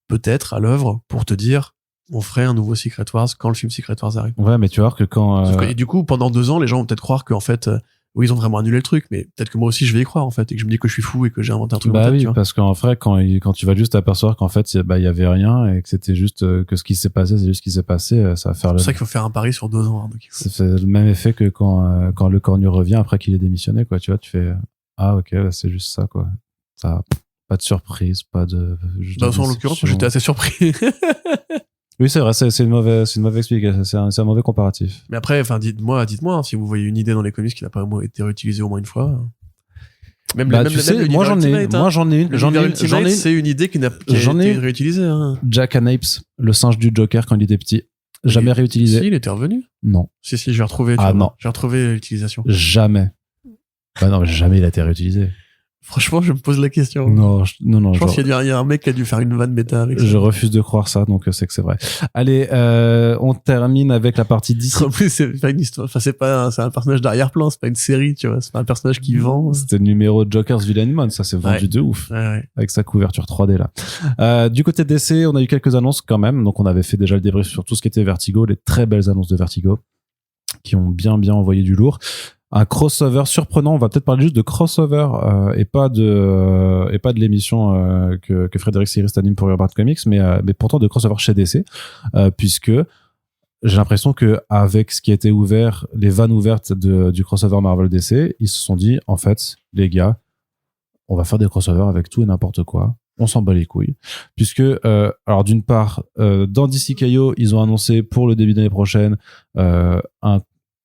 peut-être, à l'œuvre, pour te dire, on ferait un nouveau Secret Wars quand le film Secret Wars arrive. Ouais, mais tu vois que quand... Et du coup, pendant 2 ans, les gens vont peut-être croire qu'en fait, oui, ils ont vraiment annulé le truc, mais peut-être que moi aussi, je vais y croire, en fait, et que je me dis que je suis fou et que j'ai inventé un truc en Bah tête, oui, tu vois. parce qu'en vrai, quand tu vas juste t'apercevoir qu'en fait, il y avait rien et que c'était juste que ce qui s'est passé, c'est juste ce qui s'est passé, ça va faire C'est pour ça qu'il faut faire un pari sur 2 ans. Hein, donc ça fait le même effet que quand le Cornu revient après qu'il ait démissionné, quoi. Tu vois, tu fais ah ok, bah, c'est juste ça, quoi. Ça, pas de surprise, pas de. Bah, en l'occurrence, j'étais assez surpris. Oui, c'est vrai, c'est une mauvaise explication, c'est un mauvais comparatif. Mais après, enfin, dites-moi, hein, si vous voyez une idée dans les comics qui n'a pas été réutilisée au moins une fois. Même Bah, même tu sais, moi j'en ai une, c'est une idée qui a été réutilisée. Hein. Jack Napes, le singe du Joker quand il était petit, jamais réutilisé. Si, il était revenu. Non. Si, j'ai retrouvé. Non. J'ai retrouvé l'utilisation. Jamais. Bah non, jamais il a été réutilisé. Franchement, je me pose la question. Non. Je pense qu'il y a un mec qui a dû faire une vanne méta avec ça. Je refuse de croire ça, donc c'est que c'est vrai. Allez, on termine avec la partie DC. En plus, c'est pas une histoire. Enfin, c'est un personnage d'arrière-plan, c'est pas une série, tu vois. C'est pas un personnage qui vend. C'était le numéro de Joker's Villain Mon, ça s'est vendu de ouf. Ouais. Avec sa couverture 3D là. Du côté DC, on a eu quelques annonces quand même. Donc on avait fait déjà le débrief sur tout ce qui était Vertigo, les très belles annonces de Vertigo, qui ont bien envoyé du lourd. Un crossover surprenant, on va peut-être parler juste de crossover et pas de l'émission que Frédéric Siris anime pour Urban Comics, mais pourtant de crossover chez DC, puisque j'ai l'impression que avec ce qui a été ouvert, les vannes ouvertes du crossover Marvel DC, ils se sont dit en fait les gars, on va faire des crossovers avec tout et n'importe quoi. On s'en bat les couilles. Puisque, alors d'une part, dans DC.io, ils ont annoncé pour le début d'année prochaine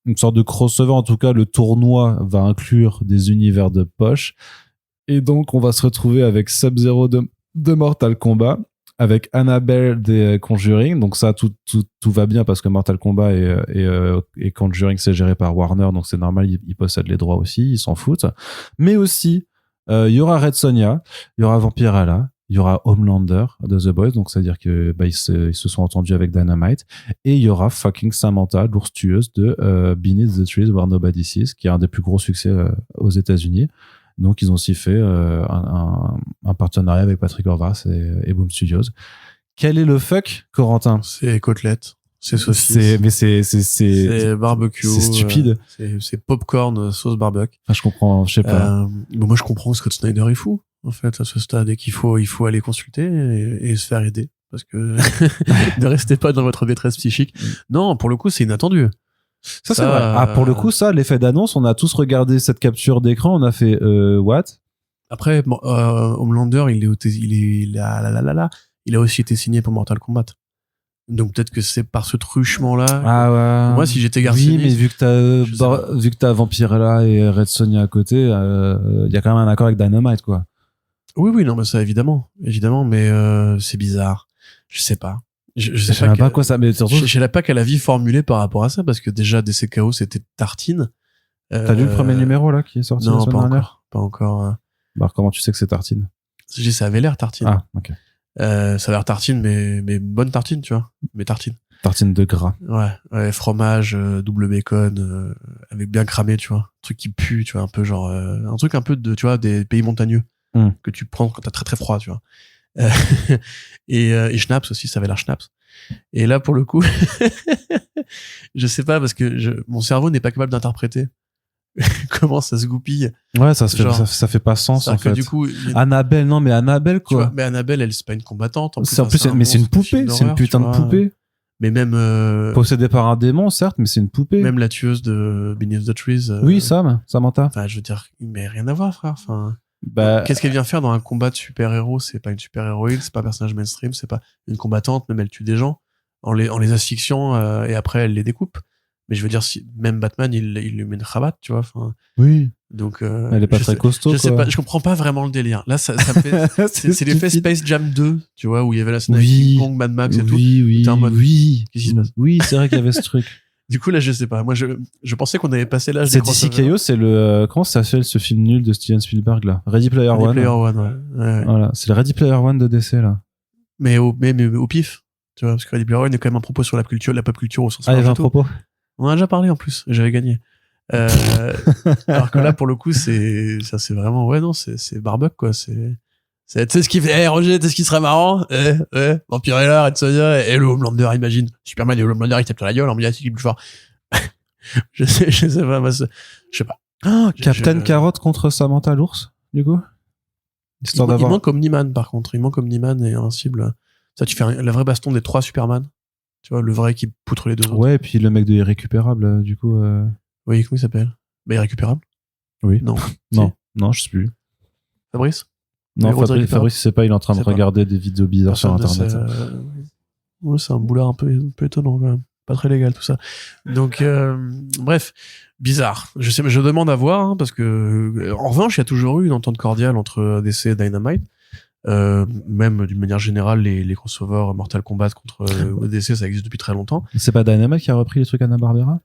une sorte de crossover, en tout cas le tournoi va inclure des univers de poche, et donc on va se retrouver avec Sub-Zero de Mortal Kombat, avec Annabelle des Conjuring, donc ça tout va bien parce que Mortal Kombat et Conjuring c'est géré par Warner, donc c'est normal, ils possèdent les droits aussi, ils s'en foutent, mais aussi il y aura Red Sonja, il y aura Vampirella, il y aura Homelander de The Boys, donc c'est-à-dire que ils se sont entendus avec Dynamite, et il y aura fucking Samantha, l'ours tueuse de Beneath the Trees Where Nobody Sees, qui est un des plus gros succès aux États-Unis. Donc ils ont aussi fait un partenariat avec Patrick Horvath et Boom Studios. Quel est le fuck, Corentin? C'est côtelette, c'est saucisse. C'est barbecue. C'est stupide. C'est popcorn sauce barbecue. Enfin, je comprends, je sais pas. Moi je comprends, Scott Snyder est fou. En fait, à ce stade, et qu'il faut aller consulter et se faire aider. Parce que ne restez pas dans votre détresse psychique. Non, pour le coup, c'est inattendu. Ça c'est vrai. Ah, pour le coup, ça, l'effet d'annonce, on a tous regardé cette capture d'écran, on a fait, what? Après, Homelander, il a aussi été signé pour Mortal Kombat. Donc peut-être que c'est par ce truchement-là. Ah ouais. Moi, si j'étais garçonniste. Oui, mais vu que t'as Vampirella et Red Sonja à côté, il y a quand même un accord avec Dynamite, quoi. Oui, non, mais ça, évidemment, mais c'est bizarre. Je sais pas. Je sais pas quoi ça, mais surtout. Je sais pas quel avis formuler par rapport à ça, parce que déjà, DCKO, c'était Tartine. T'as lu le premier numéro, là, qui est sorti la semaine dernière? Pas encore. Bah, comment tu sais que c'est Tartine? Ça avait l'air Tartine. Ah, ok. Ça a l'air tartine, mais bonne tartine, tu vois. Mais tartine. Tartine de gras. Ouais, fromage, double bacon, avec bien cramé, tu vois. Un truc qui pue, tu vois, un peu genre, un truc un peu de, tu vois, des pays montagneux. Que tu prends quand t'as très très froid, tu vois. Et Schnaps aussi, ça avait l'air Schnaps. Et là, pour le coup, je sais pas, parce que mon cerveau n'est pas capable d'interpréter comment ça se goupille. Ouais, ça fait pas sens, en fait. Du coup, Annabelle, non, mais Annabelle, quoi. Vois, mais Annabelle, elle, c'est pas une combattante. Mais c'est une poupée, c'est une putain de poupée. Mais même possédée par un démon, certes, mais c'est une poupée. Même la tueuse de Beneath the Trees. Oui, Samantha. Enfin, je veux dire, mais rien à voir, frère. Enfin, qu'est-ce qu'elle vient faire dans un combat de super-héros? C'est pas une super-héroïne, c'est pas un personnage mainstream, c'est pas une combattante, même elle tue des gens en les asphyxiant et après elle les découpe. Mais je veux dire, si même Batman, il lui met une cravate, tu vois. Enfin. Oui. Donc, elle est pas très costaud. Je sais pas, je comprends pas vraiment le délire. Là, ça me fait, c'est l'effet Space Jam 2, tu vois, où il y avait la scène avec King Kong, Mad Max et tout. Oui, en mode, qu'est-ce qui se passe? Oui, c'est vrai qu'il y avait ce truc. Du coup, là, je sais pas. Moi, je pensais qu'on avait passé l'âge des crossovers. C'est DCKO, c'est le, comment ça s'appelle ce film nul de Steven Spielberg, là? Ready Player One. Ready Player One, ouais. Voilà. C'est le Ready Player One de DC, là. Mais au pif. Tu vois, parce que Ready Player One, il y a quand même un propos sur la pop culture au sens large. Ah, il y avait un propos. On en a déjà parlé, en plus. J'avais gagné. Alors que là, pour le coup, c'est vraiment, ouais, non, c'est barbecue, quoi. Tu sais ce qui fait, Roger, tu sais ce qui serait marrant? Vampirella, Red Sonja, et le Homelander, imagine. Superman et le Homelander, ils tapent sur la gueule, en médiatique, il est plus fort. je sais pas, moi, je sais pas. Captain Carotte contre Samantha l'ours, du coup? Il manque Omni-Man, par contre. Il manque Omni-Man et Invincible. Ça, tu fais la vraie baston des 3 Superman. Tu vois, le vrai qui poutre les 2 autres. Ouais, et puis le mec de Irrécupérable, du coup. Oui, comment il s'appelle? Irrécupérable? Oui. Non. Non, je sais plus. Fabrice? Non, Fabrice, c'est pas, il est en train de regarder des vidéos bizarres sur Internet. Ouais, c'est un boulard un peu étonnant, quand même. Pas très légal, tout ça. Donc, bref. Bizarre. Je sais, mais je demande à voir, hein, parce que, en revanche, il y a toujours eu une entente cordiale entre DC et Dynamite. Même d'une manière générale, les crossovers Mortal Kombat contre DC, ça existe depuis très longtemps. C'est pas Dynamite qui a repris les trucs Hanna-Barbera?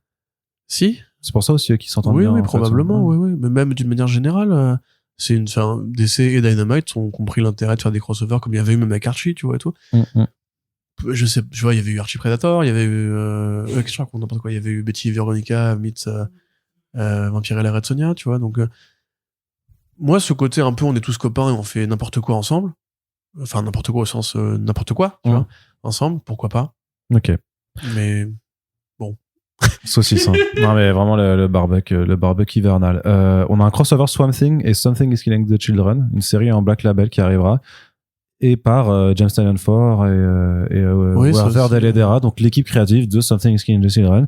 Si. C'est pour ça aussi qu'ils s'entendent bien. Oui, probablement, oui. Mais même d'une manière générale, DC et Dynamite ont compris l'intérêt de faire des crossovers comme il y avait eu même avec Archie, tu vois, et tout. Je sais, tu vois, il y avait eu Archie Predator, il y avait eu, qu'est-ce que je raconte, n'importe quoi, il y avait eu Betty et Veronica meets Vampirella et Red Sonja, tu vois, donc, moi, ce côté un peu, on est tous copains et on fait n'importe quoi ensemble. Enfin, n'importe quoi au sens, n'importe quoi, tu vois, ensemble, pourquoi pas. Ok. Mais, bon. Saucisse, hein. Non, mais vraiment le barbecue hivernal. On a un crossover Swamp Thing et Something is Killing the Children, une série en Black Label qui arrivera. Et par James Tynion Ford et Werther Dell'Edera, donc l'équipe créative de Something is Killing the Children,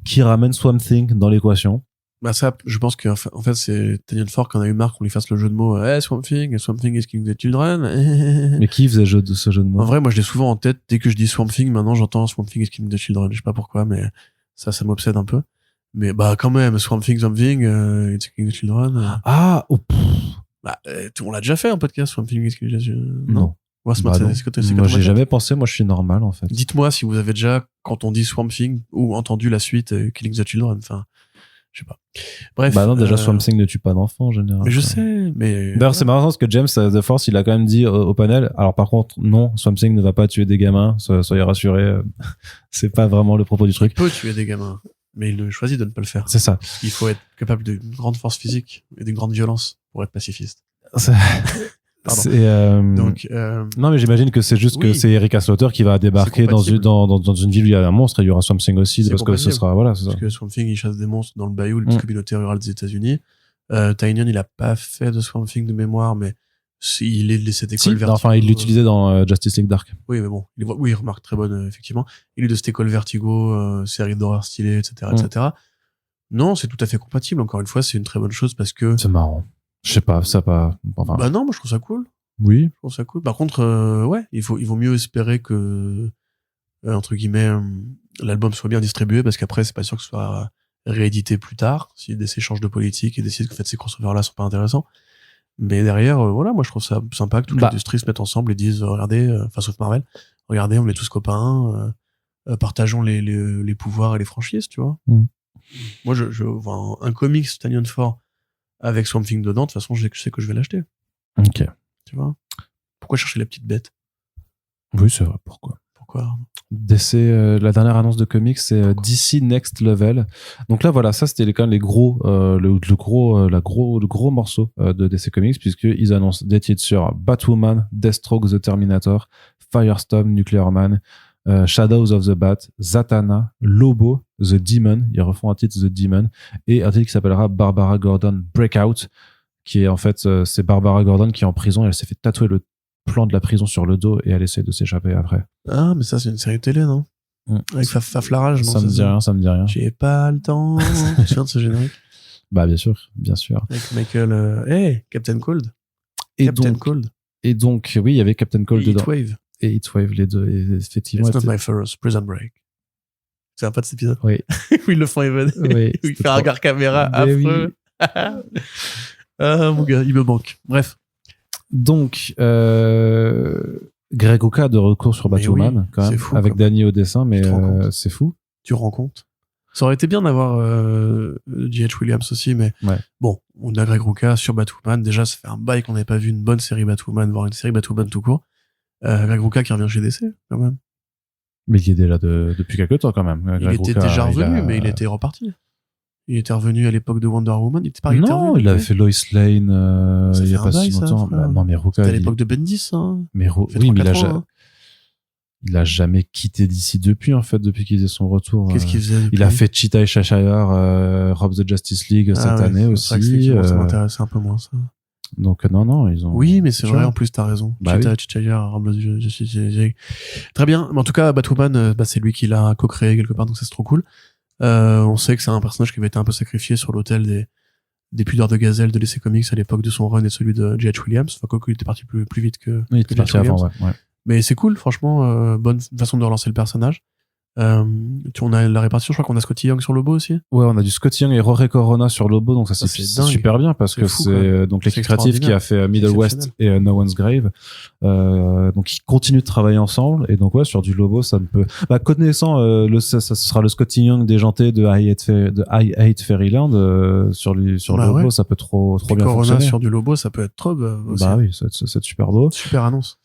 qui ramène Swamp Thing dans l'équation. Bah ça, je pense qu'en fait, c'est Tynion Ford qu'on a eu marre qu'on lui fasse le jeu de mots Swamp Thing is Killing the Children. Mais qui faisait ce jeu de mots? En vrai, moi, je l'ai souvent en tête. Dès que je dis Swamp Thing, maintenant, j'entends Swamp Thing is Killing the Children. Je sais pas pourquoi, mais ça m'obsède un peu. Mais bah quand même, Swamp Thing, it's Killing the Children. Bah, on l'a déjà fait un podcast Swamp Thing is Killing the Children. Non. Ouais, moi, j'ai jamais pensé. Moi, je suis normal, en fait. Dites-moi si vous avez déjà, quand on dit Swamp Thing, ou entendu la suite Killing the Children. Enfin, je sais pas. Bref. Bah non, déjà, Swamp Thing ne tue pas d'enfants, en général. Mais je sais, mais... D'ailleurs, c'est marrant parce que James The Force, il a quand même dit au panel, alors par contre, non, Swamp Thing ne va pas tuer des gamins, soyez rassurés, c'est pas vraiment le propos du truc. Il peut tuer des gamins, mais il choisit de ne pas le faire. C'est ça. Il faut être capable d'une grande force physique et d'une grande violence pour être pacifiste. Donc, non, mais j'imagine que c'est juste que c'est Erika Slaughter qui va débarquer dans une ville où il y a un monstre et il y aura Swamp Thing aussi, parce que ce sera, voilà, c'est ça. Parce que Swamp Thing, il chasse des monstres dans le bayou, les communautés rurales des États-Unis. Tynion, il a pas fait de Swamp Thing de mémoire, mais il est de cette école Vertigo. Enfin, il l'utilisait dans Justice League Dark. Oui, mais bon, il remarque très bonne, effectivement. Il est de cette école Vertigo, série d'horreur stylée, etc., etc. Non, c'est tout à fait compatible. Encore une fois, c'est une très bonne chose parce que... C'est marrant. Je sais pas, ça pas... Enfin... Bah non, moi je trouve ça cool. Oui. Je trouve ça cool. Par contre, ouais, il vaut mieux espérer que, entre guillemets, l'album soit bien distribué parce qu'après, c'est pas sûr que ce soit réédité plus tard si DC change de politique et décide que en fait, ces crossovers-là sont pas intéressants. Mais derrière, voilà, moi je trouve ça sympa que toute l'industrie se mette ensemble et dise, regardez, enfin sauf Marvel, regardez, on est tous copains, partageons les pouvoirs et les franchises, tu vois. Moi, je vois un comics Tynion Ford avec Swamp Thing dedans, de toute façon, je sais que je vais l'acheter. Ok. Tu vois? Pourquoi chercher la petite bête? Oui, c'est vrai. Pourquoi DC, la dernière annonce de comics, c'est DC Next Level. Donc là, voilà, ça c'était quand même les gros, le gros morceau de DC Comics, puisqu'ils annoncent des titres sur Batwoman, Deathstroke, The Terminator, Firestorm, Nuclear Man, Shadows of the Bat, Zatanna, Lobo, The Demon. Ils refont un titre The Demon et un titre qui s'appellera Barbara Gordon Breakout, qui est en fait, c'est Barbara Gordon qui est en prison et elle s'est fait tatouer le plan de la prison sur le dos et elle essaie de s'échapper après. Ah, mais ça, c'est une série télé, non? Avec Faflarage, non? Ça me dit rien. J'ai pas le temps. Tu te souviens de ce générique? Bah, bien sûr. Avec Michael, Captain Cold. Cold. Et donc, oui, il y avait Captain Cold dedans. Heatwave. Et Heatwave, les deux, et effectivement. It's not my first prison break. C'est sympa de cet épisode. Oui. Où ils le font évader. Oui. Où il fait un regard caméra affreux. Oui. Ah, mon gars, il me manque. Bref. Donc, Greg Rucka de retour sur Batwoman, quand même, fou, avec Danny au dessin, mais c'est fou. Tu rends compte? Ça aurait été bien d'avoir J.H. Williams aussi, mais bon, on a Greg Rucka sur Batwoman. Déjà, ça fait un bail qu'on n'avait pas vu une bonne série Batwoman, voire une série Batwoman tout court. Greg Rucka qui revient chez DC, quand même. Mais il y est déjà depuis quelques temps, quand même. Il était déjà revenu, mais il était reparti. Il était revenu à l'époque de Wonder Woman. Il était pas revenu. Non, il avait fait Lois Lane Ça il y fait a un pas bail, si ça, longtemps. frère. Non, mais Ruka, C'était à l'époque de Bendis, hein. Mais Ça fait oui, mais 3-4 ans, hein. il a jamais quitté DC depuis, en fait, depuis qu'il faisait son retour. Qu'est-ce qu'il faisait depuis? Il a fait Cheetah et Cheshire, Rob the Justice League cette année aussi. C'est vrai qu'effectivement, ça m'intéressait un peu moins, ça. Donc, non, ils ont... Oui, mais c'est Tu vrai, vois. en plus, t'as raison. Bah Cheetah oui. et Cheshire, Rob the Justice League. Très bien. Mais en tout cas, Batwoman, c'est lui qui l'a co-créé quelque part, donc ça, c'est trop cool. On sait que c'est un personnage qui avait été un peu sacrifié sur l'autel des pudeurs de gazelle de DC Comics à l'époque de son run et celui de J.H. Williams. Enfin, quoi qu'il était parti plus vite que Il était que parti J.H. Williams. avant, ouais. Mais c'est cool, franchement, bonne façon de relancer le personnage. On a la répartition, je crois qu'on a Scotty Young sur Lobo aussi. Ouais, on a du Scotty Young et Rory Corona sur Lobo, donc ça Ça, c'est c'est dingue. super bien parce C'est que fou, c'est donc l'équipe C'est créative qui a fait Middle West et No One's Grave. Donc ils continuent de travailler ensemble et donc ouais, sur du Lobo ça ne peut. Bah, connaissant ça sera le Scotty Young déjanté de I Hate Fairyland sur Bah Lobo, ouais. ça peut trop Puis bien Corona fonctionner. sur du Lobo, ça peut être trop aussi. Bah oui, c'est super beau. Super annonce.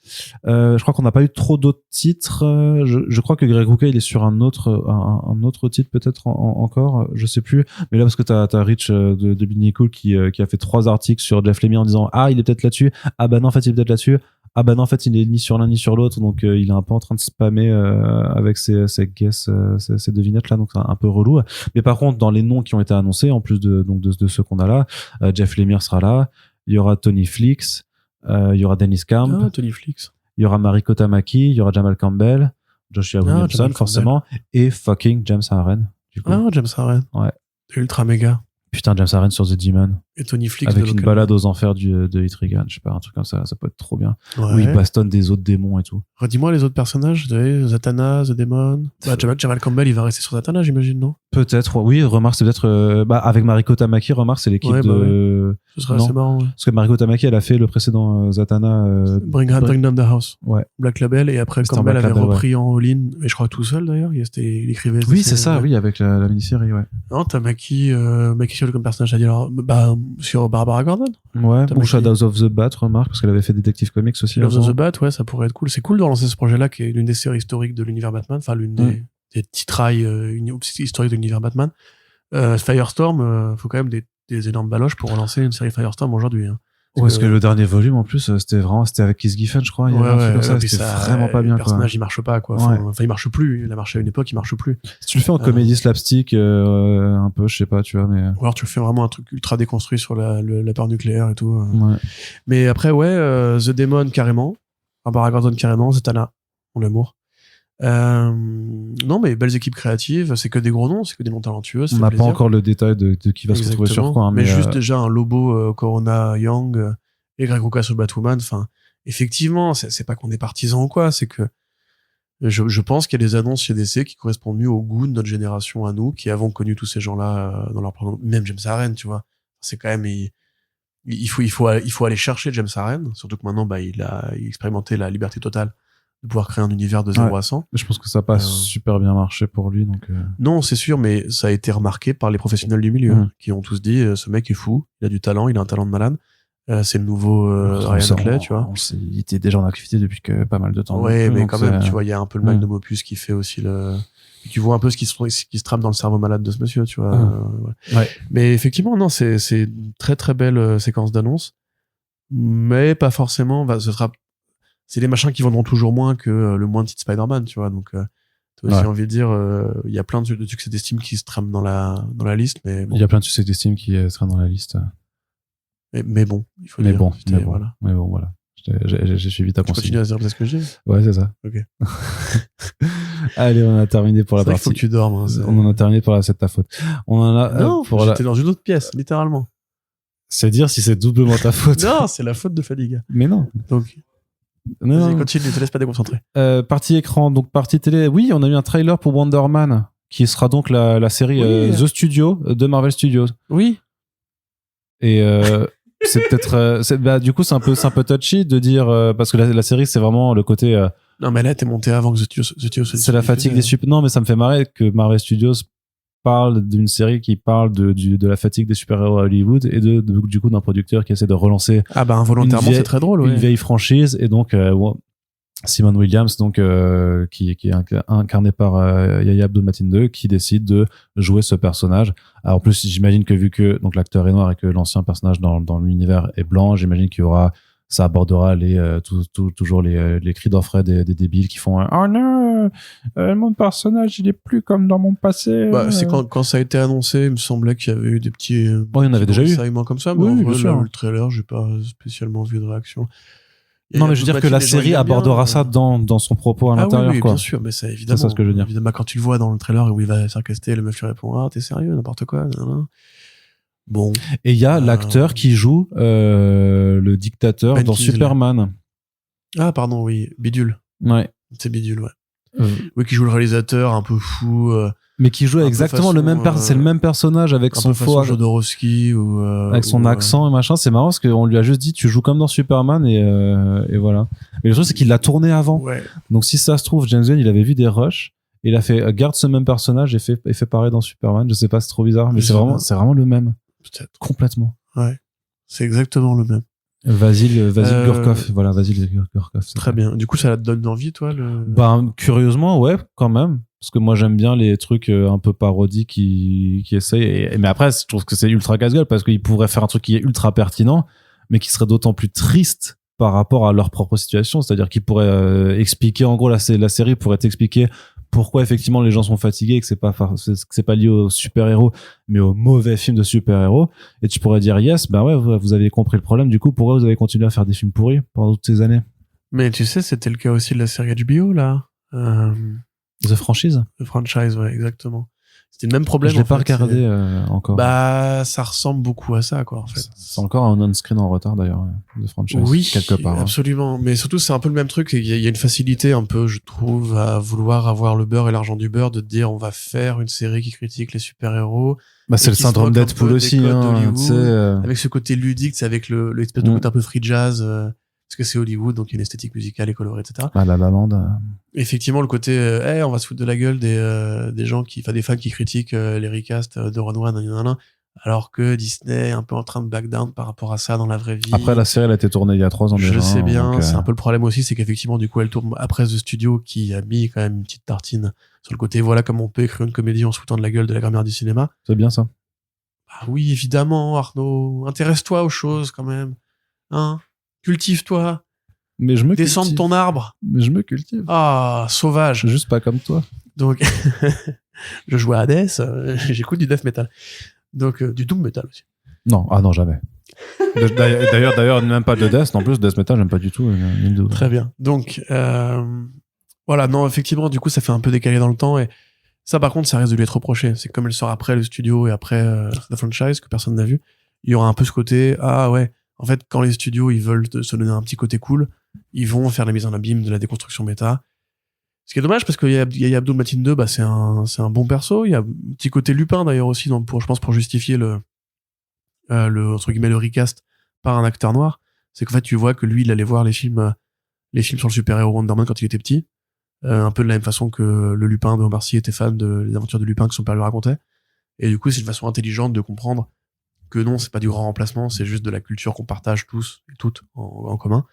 Je crois qu'on n'a pas eu trop d'autres titres. Je crois que Greg Rucka il est sur un autre titre peut-être encore, je sais plus. Mais là parce que t'as Rich de Billy Cool qui a fait 3 articles sur Jeff Lemire en disant il est peut-être là-dessus. Ah bah non en fait il est peut-être là-dessus. Ah bah non en fait il est ni sur l'un ni sur l'autre, donc il est un peu en train de spammer avec ses guesses, ses devinettes là, donc c'est un peu relou. Mais par contre dans les noms qui ont été annoncés, en plus de ceux qu'on a là, Jeff Lemire sera là. Il y aura Tony Flix. Il y aura Dennis Camp, Tony Flix. il y aura Mariko Tamaki, il y aura Jamal Campbell, Joshua Williamson Jamal forcément, et fucking James Harren. Du coup. James Harren. Ouais. Ultra méga. Putain, James Harren sur The Demon. Et Tony Flix Avec de une Local. balade aux enfers de Hit Regan, je sais pas, un truc comme ça peut être trop bien. Ouais. Où il bastonne des autres démons et tout. Redis-moi les autres personnages, Zatanna, The Demon. Bah, Jamal Campbell, il va rester sur Zatanna, j'imagine, non? Peut-être, oui, remarque, c'est peut-être, avec Mariko Tamaki, remarque, c'est l'équipe Ouais, bah de... Ce serait Non. assez marrant, ouais. Parce que Mariko Tamaki, elle a fait le précédent Zatanna. Bring Down the House. Ouais. Black Label, et après C'était Campbell en Black avait Label, repris en all-in, et je crois tout seul d'ailleurs, il écrivait. Oui, c'est ça, oui, avec la mini-série, ouais. Non, t'as Maki Shield comme personnage, alors, bah, sur Barbara Gordon. Ouais, T'as ou Maki. Shadows of the Bat, remarque, parce qu'elle avait fait Detective Comics aussi. Love avant. of the Bat, ouais, ça pourrait être cool. C'est cool de relancer ce projet-là, qui est l'une des séries historiques de l'univers Batman, enfin, l'une des titrailles historiques de l'univers Batman. Firestorm, faut quand même des énormes baloches pour relancer une série Firestorm aujourd'hui, hein. Ouais, parce que le dernier volume, en plus, c'était avec Keith Giffen, je crois. Il y avait un truc comme ça, puis c'était vraiment pas bien, le quoi. personnage, il marche pas, quoi. Ouais. Enfin, il marche plus. Il a marché à une époque, il marche plus. Si tu le fais en comédie slapstick, un peu, je sais pas, tu vois, mais... Ou alors tu fais vraiment un truc ultra déconstruit sur la peur nucléaire et tout. Ouais. Mais après, ouais, The Demon carrément. Barbara Gordon carrément. Zatanna, mon amour. Non, mais belles équipes créatives. C'est que des gros noms, c'est que des noms talentueux. On n'a pas encore le détail de qui va se retrouver sur quoi, hein, mais juste déjà un Lobo, Corona, Young et Greg Rucka sur Batwoman. Enfin, effectivement, c'est pas qu'on est partisans ou quoi, c'est que je pense qu'il y a des annonces chez DC qui correspondent mieux au goût de notre génération à nous, qui avons connu tous ces gens-là dans leur même James Harren, tu vois. C'est quand même il faut aller chercher James Harren, surtout que maintenant il a expérimenté la liberté totale de pouvoir créer un univers de 0 à 100. Je pense que ça n'a pas super bien marché pour lui, donc. Non, c'est sûr, mais ça a été remarqué par les professionnels du milieu, qui ont tous dit ce mec est fou, il a du talent, il a un talent de malade. C'est le nouveau Ryan Otley, tu vois. Il était déjà en activité depuis pas mal de temps. Ouais, mais donc quand même, tu vois, il y a un peu le Magnum Opus qui fait aussi tu vois un peu ce qui se trame dans le cerveau malade de ce monsieur, tu vois. Ouais. Mais effectivement, non, c'est une très très belle séquence d'annonces, mais pas forcément. C'est des machins qui vendront toujours moins que le moins de titres Spider-Man, tu vois. Donc, t'as aussi envie de dire, il y a plein de succès d'estime qui se trament dans la liste, mais bon. Il y a plein de succès d'estime qui sera dans la liste. Mais bon, il faut mais dire. Bon, Voilà. Mais bon, voilà. J'ai suivi ta Tu continues consigne. à dire ce que je dis. Ouais, c'est ça. Ok. Allez, on a terminé pour la C'est vrai partie. qu'il faut que tu dormes. Hein, on en a terminé pour c'est de ta faute. On en a non, pour j'étais dans une autre pièce, littéralement. C'est dire si c'est doublement ta faute. Non, c'est la faute de Fadiga. Mais non. Donc, vas-y, continue, ne te laisse pas déconcentrer. Partie écran, donc partie télé. Oui, on a eu un trailer pour Wonder Man, qui sera donc la série The Studio de Marvel Studios. Oui. Et c'est peut-être, du coup, c'est un peu touchy de dire parce que la série, c'est vraiment le côté. Non, mais là, t'es monté avant que The Studio. C'est la fatigue des super. Non, mais ça me fait marrer que Marvel Studios parle d'une série qui parle de la fatigue des super-héros à Hollywood et du coup d'un producteur qui essaie de relancer involontairement c'est très drôle, une vieille franchise, et donc Simon Williams, donc qui est incarné par Yahya Abdul-Mateen II, qui décide de jouer ce personnage. Alors, en plus, j'imagine que vu que donc l'acteur est noir et que l'ancien personnage dans l'univers est blanc, j'imagine qu'il y aura, ça abordera toujours les cris d'orfraie des débiles qui font oh non, mon personnage il est plus comme dans mon passé. C'est quand ça a été annoncé, il me semblait qu'il y avait eu des petits. Bon, il y en avait déjà eu. Comme ça, mais oui, en bien vrai, sûr. là, le trailer, j'ai pas spécialement vu de réaction. Non, mais je veux dire que la série abordera ça dans son propos à l'intérieur, oui, quoi. Bien sûr, mais ça, évidemment. C'est ça ce que je veux dire. Évidemment, quand tu le vois dans le trailer où il va sarcaster, le meuf lui répond ah, t'es sérieux, n'importe quoi. Non. Bon. Et il y a l'acteur qui joue le dictateur Ben dans Kingsley. Superman. Ah, pardon, oui, Bidule. Ouais. C'est Bidule, ouais. Oui, qui joue le réalisateur un peu fou. Mais qui joue exactement le même c'est le même personnage avec son faux Jodorowsky ou avec son accent et machin. C'est marrant parce qu'on lui a juste dit tu joues comme dans Superman et voilà. Mais le truc c'est qu'il l'a tourné avant. Ouais. Donc si ça se trouve James Gunn il avait vu des rushs et il a fait garde ce même personnage et fait pareil dans Superman. Je sais pas, c'est trop bizarre mais c'est vraiment le même. Peut-être. Complètement. Ouais. C'est exactement le même. Vasil Gurkov, voilà, Vasil Gurkov. Très bien. Du coup, ça te donne envie, toi curieusement, ouais, quand même. Parce que moi, j'aime bien les trucs un peu parodies qui essayent. Mais après, je trouve que c'est ultra casse-gueule parce qu'ils pourraient faire un truc qui est ultra pertinent, mais qui serait d'autant plus triste par rapport à leur propre situation. C'est-à-dire qu'ils pourraient expliquer, en gros, la série pourrait t'expliquer pourquoi effectivement les gens sont fatigués et que c'est pas lié aux super-héros mais aux mauvais films de super-héros, et tu pourrais dire yes, bah ouais, vous avez compris le problème, du coup pourquoi vous avez continué à faire des films pourris pendant toutes ces années. Mais tu sais, c'était le cas aussi de la série HBO là, The Franchise, The Franchise, ouais, exactement. C'était le même problème. Je l'ai pas regardé encore. Bah, ça ressemble beaucoup à ça, quoi, en fait. C'est encore un on-screen en retard, d'ailleurs, The Franchise. Oui, quelque part. Absolument. Mais surtout, c'est un peu le même truc. Il y a une facilité, un peu, je trouve, à vouloir avoir le beurre et l'argent du beurre, de te dire, on va faire une série qui critique les super-héros. Bah, c'est le syndrome Deadpool aussi, hein, tu sais. Avec ce côté ludique, c'est avec l'espèce de côté un peu free jazz, parce que c'est Hollywood, donc il y a une esthétique musicale et colorée, etc. Ah, La La Land. Effectivement, le côté, on va se foutre de la gueule des gens des fans qui critiquent les recasts de Ron One, alors que Disney est un peu en train de back down par rapport à ça dans la vraie vie. Après, la série, elle a été tournée il y a 3 ans déjà. Je sais bien, c'est un peu le problème aussi, c'est qu'effectivement, du coup, elle tourne après The Studio, qui a mis quand même une petite tartine sur le côté, voilà comment on peut écrire une comédie en se foutant de la gueule de la grammaire du cinéma. C'est bien ça. Bah oui, évidemment, Arnaud, intéresse-toi aux choses quand même, hein, cultive-toi. Mais je me descends de ton arbre. Mais je me cultive. Ah, sauvage. Juste pas comme toi. Donc, je joue à Hades, j'écoute du death metal. Donc, du doom metal aussi. Non, jamais. D'ailleurs, même pas de death. En plus, death metal, j'aime pas du tout. Très bien. Donc, voilà, non, effectivement, du coup, ça fait un peu décalé dans le temps. Et ça, par contre, ça risque de lui être reproché. C'est comme elle sort après le studio et après The Franchise, que personne n'a vu. Il y aura un peu ce côté, ah ouais, en fait, quand les studios, ils veulent se donner un petit côté cool, ils vont faire la mise en abîme de la déconstruction méta. Ce qui est dommage parce qu'il y a Abdul-Mateen II, bah c'est un bon perso. Il y a un petit côté Lupin d'ailleurs aussi, je pense pour justifier le entre guillemets le recast par un acteur noir. C'est qu'en fait tu vois que lui il allait voir les films sur le super-héros Wonder Man quand il était petit, un peu de la même façon que le Lupin de Omar Sy était fan des aventures de Lupin que son père lui racontait. Et du coup c'est une façon intelligente de comprendre que non, c'est pas du grand remplacement, c'est juste de la culture qu'on partage tous et toutes en commun.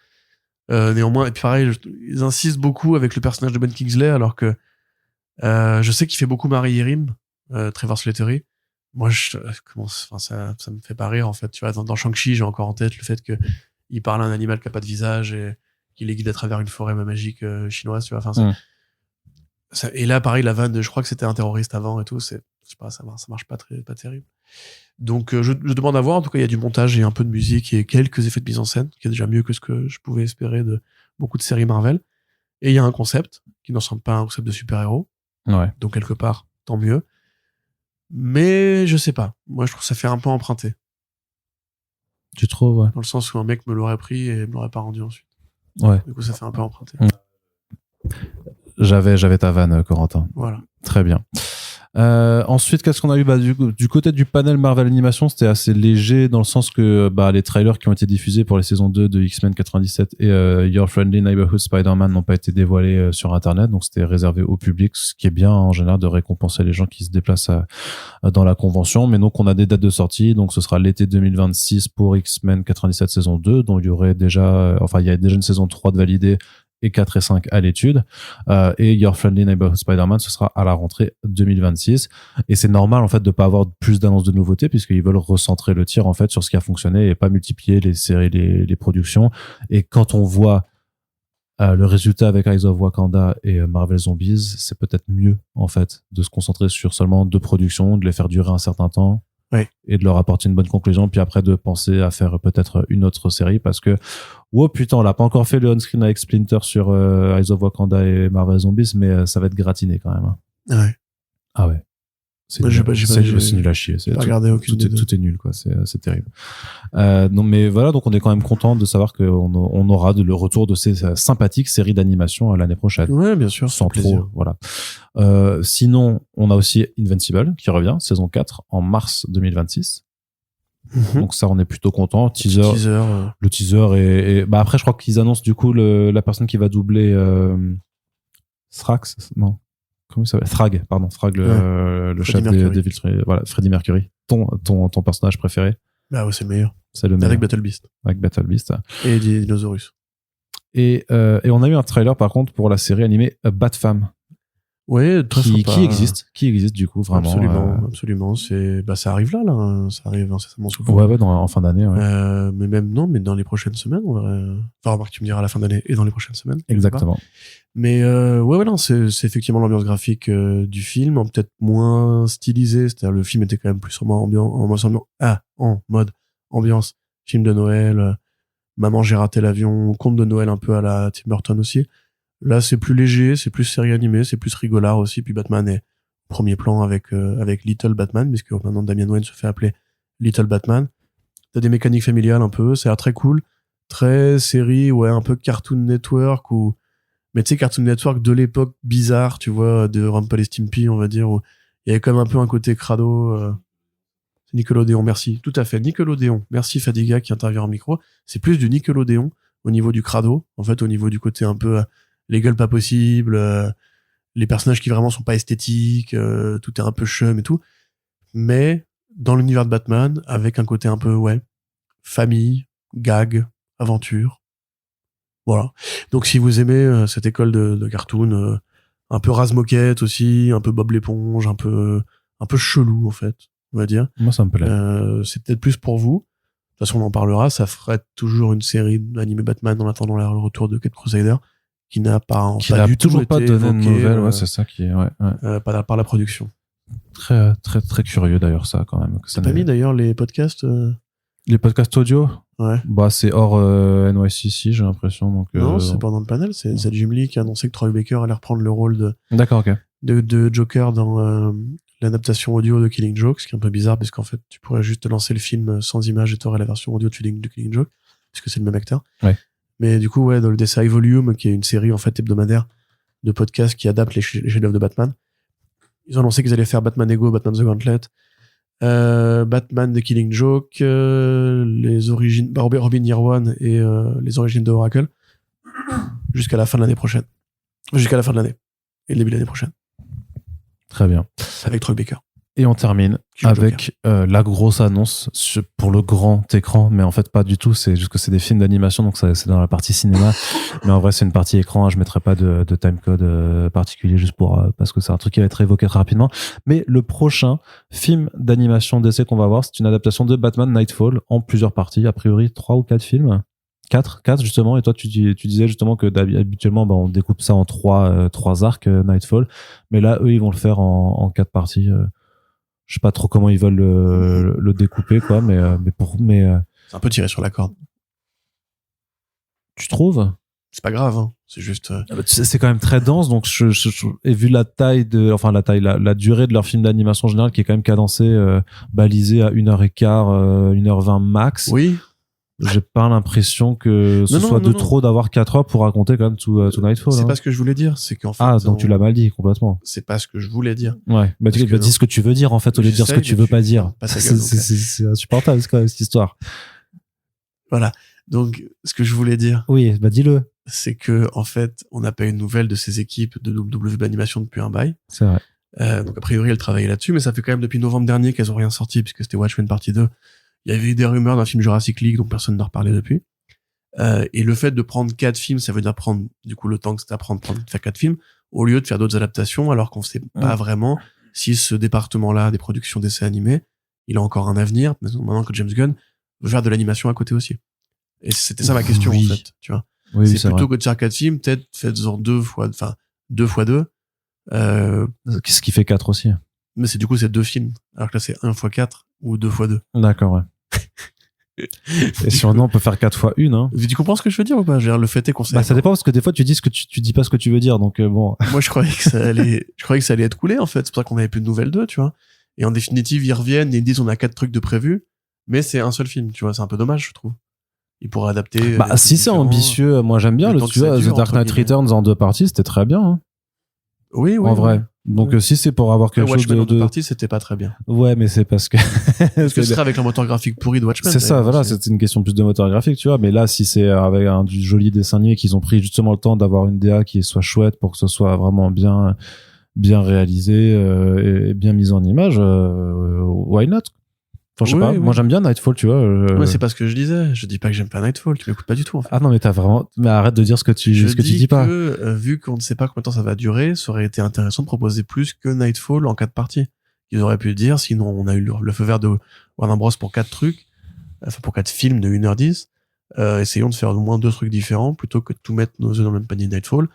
Néanmoins, et puis pareil, ils insistent beaucoup avec le personnage de Ben Kingsley, alors que je sais qu'il fait beaucoup Mary Yerim, Trevor Slattery. Moi, ça me fait pas rire en fait. Tu vois, dans Shang-Chi, j'ai encore en tête le fait que il parle à un animal qui a pas de visage et qu'il les guide à travers une forêt magique chinoise. Tu vois, et là, pareil, la vanne de, je crois que c'était un terroriste avant et tout, je sais pas, ça marche pas terrible. Donc je demande à voir. En tout cas, il y a du montage et un peu de musique et quelques effets de mise en scène, qui est déjà mieux que ce que je pouvais espérer de beaucoup de séries Marvel. Et il y a un concept qui ne ressemble pas à un concept de super-héros. Ouais. Donc quelque part, tant mieux. Mais je sais pas. Moi, je trouve que ça fait un peu emprunté. Tu trouves, ouais. Dans le sens où un mec me l'aurait pris et me l'aurait pas rendu ensuite. Ouais. Du coup, ça fait un peu emprunté. J'avais ta vanne, Corentin. Voilà. Très bien. Ensuite, qu'est-ce qu'on a eu? Du côté du panel Marvel Animation, c'était assez léger dans le sens que les trailers qui ont été diffusés pour les saisons 2 de X-Men 97 et Your Friendly Neighborhood Spider-Man n'ont pas été dévoilés sur Internet, donc c'était réservé au public, ce qui est bien en général de récompenser les gens qui se déplacent dans la convention. Mais donc on a des dates de sortie, donc ce sera l'été 2026 pour X-Men 97 saison 2, dont il y aurait déjà, il y a déjà une saison 3 de validée et 4 et 5 à l'étude. Et Your Friendly Neighborhood Spider-Man, ce sera à la rentrée 2026. Et c'est normal, en fait, de pas avoir plus d'annonces de nouveautés, puisqu'ils veulent recentrer le tir, en fait, sur ce qui a fonctionné et pas multiplier les séries, les productions. Et quand on voit le résultat avec Eyes of Wakanda et Marvel Zombies, c'est peut-être mieux, en fait, de se concentrer sur seulement 2 productions, de les faire durer un certain temps. Oui. Et de leur apporter une bonne conclusion, puis après de penser à faire peut-être une autre série, parce que oh putain, on l'a pas encore fait le on-screen avec Splinter sur Eyes of Wakanda et Marvel Zombies, mais ça va être gratiné quand même. Ouais. Ah ouais. C'est Moi, c'est nul à chier. J'ai pas regardé aucune des deux. Tout est nul, quoi. C'est terrible. Non, mais voilà, donc on est quand même content de savoir qu'on aura le retour de ces sympathiques séries d'animation l'année prochaine. Ouais, bien sûr. Sans plaisir. trop, voilà. Sinon, on a aussi Invincible qui revient, saison 4, en mars 2026. Donc ça, on est plutôt content. Le teaser et bah après, je crois qu'ils annoncent du coup la personne qui va doubler Thrax, non. Comment il s'appelle? Thrag, le chef des Villes, voilà, Freddie Mercury. Ton personnage préféré? Bah ouais, c'est le meilleur. C'est le meilleur. Avec Battle Beast. Et Dinosaurus. Et on a eu un trailer par contre pour la série animée Bat-Femme. Ouais, très sympa. Qui existe du coup vraiment. Absolument. Ça arrive là, hein. Ça arrive incessamment sous peu. Ouais, en fin d'année, ouais. Mais dans les prochaines semaines, on verrait. Enfin, remarque, tu me diras à la fin d'année et dans les prochaines semaines. Exactement. Mais non, c'est effectivement l'ambiance graphique du film, peut-être moins stylisé. C'est-à-dire le film était quand même plus en mode ambiance, film de Noël, Maman j'ai raté l'avion, conte de Noël un peu à la Tim Burton aussi. Là, c'est plus léger, c'est plus série animée, c'est plus rigolard aussi. Puis Batman est premier plan avec Little Batman, puisque maintenant Damian Wayne se fait appeler Little Batman. T'as des mécaniques familiales un peu, c'est très cool, très série, ouais, un peu Cartoon Network mais tu sais, Cartoon Network de l'époque bizarre, tu vois, de Rumple et Stimpy, on va dire, où il y avait comme un peu un côté crado. C'est Nickelodeon, merci. Tout à fait, Nickelodeon. Merci Fadiga qui intervient en micro. C'est plus du Nickelodeon au niveau du crado, en fait, au niveau du côté un peu les gueules pas possibles, les personnages qui vraiment sont pas esthétiques, tout est un peu chum et tout. Mais dans l'univers de Batman, avec un côté un peu, ouais, famille, gag, aventure. Voilà. Donc si vous aimez cette école de cartoon, un peu Razmoquette aussi, un peu Bob l'éponge, un peu chelou en fait, on va dire. Moi ça me plaît. C'est peut-être plus pour vous. De toute façon on en parlera, ça ferait toujours une série animée Batman en attendant le retour de Kate Crusader qui n'a pas du tout toujours pas été donné de évoqué, nouvelles, ouais, c'est ça qui est par la production. Très très très curieux d'ailleurs ça quand même. T'as pas mis d'ailleurs les podcasts Les podcasts audio? Ouais. Bah, c'est hors NYCC, j'ai l'impression. Donc, non, c'est pendant le panel. C'est Jim Lee qui a annoncé que Troy Baker allait reprendre le rôle D'accord, ok. de Joker dans l'adaptation audio de Killing Joke, ce qui est un peu bizarre parce qu'en fait, tu pourrais juste lancer le film sans image et t'aurais la version audio de Killing Joke, puisque c'est le même acteur. Ouais. Mais du coup, ouais, dans le DCI Volume, qui est une série en fait hebdomadaire de podcasts qui adapte les chefs-d'œuvre de Batman, ils ont annoncé qu'ils allaient faire Batman Ego, Batman the Gauntlet, Batman The Killing Joke, les origines Robin Year One et les origines de Oracle jusqu'à la fin de l'année prochaine. Jusqu'à la fin de l'année et le début de l'année prochaine. Très bien. Avec Troy Baker. Et on termine avec la grosse annonce pour le grand écran, mais en fait pas du tout, c'est juste que c'est des films d'animation, donc c'est dans la partie cinéma, mais en vrai c'est une partie écran, hein, je mettrai pas de timecode particulier juste parce que c'est un truc qui va être évoqué très rapidement, mais le prochain film d'animation d'essai qu'on va voir, c'est une adaptation de Batman Nightfall en plusieurs parties, a priori 3 ou 4 films. 4 justement, et toi tu disais justement que habituellement on découpe ça en 3 arcs Nightfall, mais là eux ils vont le faire en 4 parties. Je sais pas trop comment ils veulent le découper, quoi, mais c'est un peu tiré sur la corde. Tu trouves? C'est pas grave, hein. C'est juste. C'est quand même très dense, donc et vu la taille la durée de leur film d'animation en général, qui est quand même cadencé, balisé à 1h15, 1h20 max. Oui. J'ai pas l'impression que ce soit trop d'avoir 4 heures pour raconter quand même tout Nightfall. C'est pas ce que je voulais dire, c'est qu'en fait. Donc tu l'as mal dit complètement. C'est pas ce que je voulais dire. Ouais. Bah tu dis ce que tu veux dire en fait au lieu de dire ce que tu veux pas dire. C'est insupportable quand même cette histoire. Voilà. Donc ce que je voulais dire. Oui, bah dis-le. C'est que en fait, on n'a pas eu de nouvelles de ces équipes de WB Animation depuis un bail. C'est vrai. Donc a priori elles travaillaient là-dessus, mais ça fait quand même depuis novembre dernier qu'elles ont rien sorti puisque c'était Watchmen partie 2. Il y avait eu des rumeurs d'un film Jurassic League dont personne n'a reparlé depuis. Et le fait de prendre 4 films, ça veut dire prendre du coup le temps que ça prend de faire 4 films, au lieu de faire d'autres adaptations, alors qu'on sait pas vraiment si ce département-là des productions d'essais animés, il a encore un avenir, maintenant que James Gunn veut faire de l'animation à côté aussi. Et c'était ça ma question, en fait, tu vois. Oui, c'est plutôt que de faire 4 films, peut-être faites-en 2 fois 2. Ce qui fait 4 aussi. Mais c'est 2 films. Alors que là, c'est 1 x 4 ou 2 x 2. D'accord, ouais. Et si on peut faire 4 x 1, hein. Tu comprends ce que je veux dire ou pas? Le fait est qu'on sait. Ça dépend parce que des fois tu dis ce que tu dis pas ce que tu veux dire, donc bon. Moi, je croyais que ça allait être coulé, en fait. C'est pour ça qu'on avait plus de nouvelles d'eux, tu vois. Et en définitive, ils reviennent et ils disent on a 4 trucs de prévus, mais c'est un seul film, tu vois. C'est un peu dommage, je trouve. Ils pourraient adapter. Si c'est ambitieux, moi j'aime bien tu vois, The Dark Knight Returns en 2 parties, c'était très bien, hein. Oui, en vrai. Donc si c'est pour avoir quelque chose de 2 parties, c'était pas très bien. Ouais, mais c'est parce que ce serait avec un moteur graphique pourri de Watchmen. C'est ça, voilà, c'est une question plus de moteur graphique, tu vois, mais là si c'est avec du joli dessin animé, qu'ils ont pris justement le temps d'avoir une DA qui soit chouette pour que ce soit vraiment bien réalisé et bien mis en image, why not? Enfin, je sais pas, moi j'aime bien Nightfall, tu vois. Ouais, c'est pas ce que je disais. Je dis pas que j'aime pas Nightfall, tu m'écoutes pas du tout, en fait. Ah non, mais arrête de dire ce que tu dis pas. Vu qu'on ne sait pas combien de temps ça va durer, ça aurait été intéressant de proposer plus que Nightfall en 4 parties. Ils auraient pu le dire, sinon on a eu le feu vert de Warner Bros pour 4 trucs, enfin pour 4 films de 1h10. Essayons de faire au moins 2 trucs différents plutôt que de tout mettre nos œufs dans le même panier Nightfall,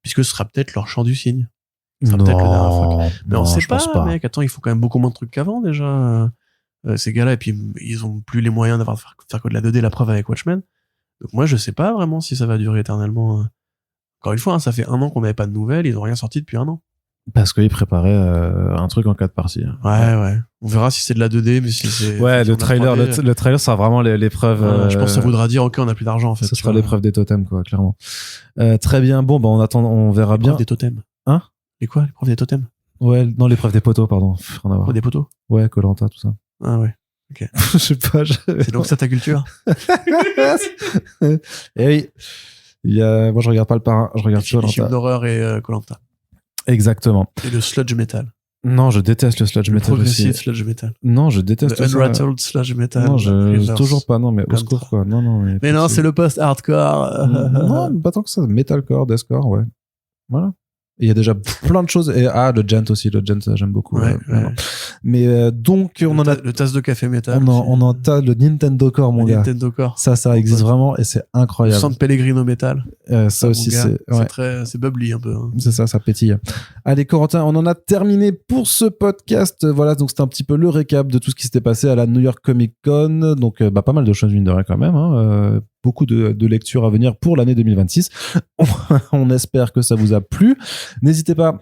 puisque ce sera peut-être leur chant du cygne. Non, peut-être la dernière fois. Mais on sait pas, mec. Attends, il faut quand même beaucoup moins de trucs qu'avant, déjà. Ces gars-là, et puis ils ont plus les moyens faire que de la 2D, la preuve avec Watchmen. Donc moi, je sais pas vraiment si ça va durer éternellement. Encore une fois, hein, ça fait 1 an qu'on n'avait pas de nouvelles, ils ont rien sorti depuis 1 an. Parce qu'ils préparaient un truc en 4 parties. Ouais. On verra si c'est de la 2D, mais si c'est... Ouais, le trailer sera vraiment l'épreuve... je pense que ça voudra dire, ok, on a plus d'argent, en fait. Ce sera l'épreuve des totems, quoi, clairement. Très bien, bon, on attend, on verra bien. L'épreuve des totems. Hein? L'épreuve des totems? Ouais, non, l'épreuve des poteaux, pardon. L'épreuve des poteaux? Ouais, Koh-Lanta, tout ça. Ah ouais. Ok. Je sais pas. C'est donc ça ta culture? Et oui. Moi, je regarde pas le parrain, je regarde Koh-Lanta. Les films d'horreur et Koh-Lanta. Exactement. Et le sludge metal. Non, je déteste le sludge metal aussi. Progressive sludge metal. Non, je déteste le Unrattled sludge metal. Non, toujours pas, non, mais au secours, quoi. Non, mais non, c'est le post-hardcore. Non, pas tant que ça. Metalcore, deathcore, ouais. Voilà. Il y a déjà plein de choses. Et le Gent aussi. Le Gent, ça, j'aime beaucoup. Ouais. Mais donc, on en a... Le tasse de café métal. On en a le Nintendo Core, mon gars. Nintendo Core. Ça existe vraiment et c'est incroyable. Le San Pellegrino métal. Ça aussi, c'est bubbly un peu. Hein. C'est ça pétille. Allez, Corentin, on en a terminé pour ce podcast. Voilà, donc c'était un petit peu le récap de tout ce qui s'était passé à la New York Comic Con. Donc, pas mal de choses, mine de rien, quand même. Hein. Beaucoup de lectures à venir pour l'année 2026. On espère que ça vous a plu. N'hésitez pas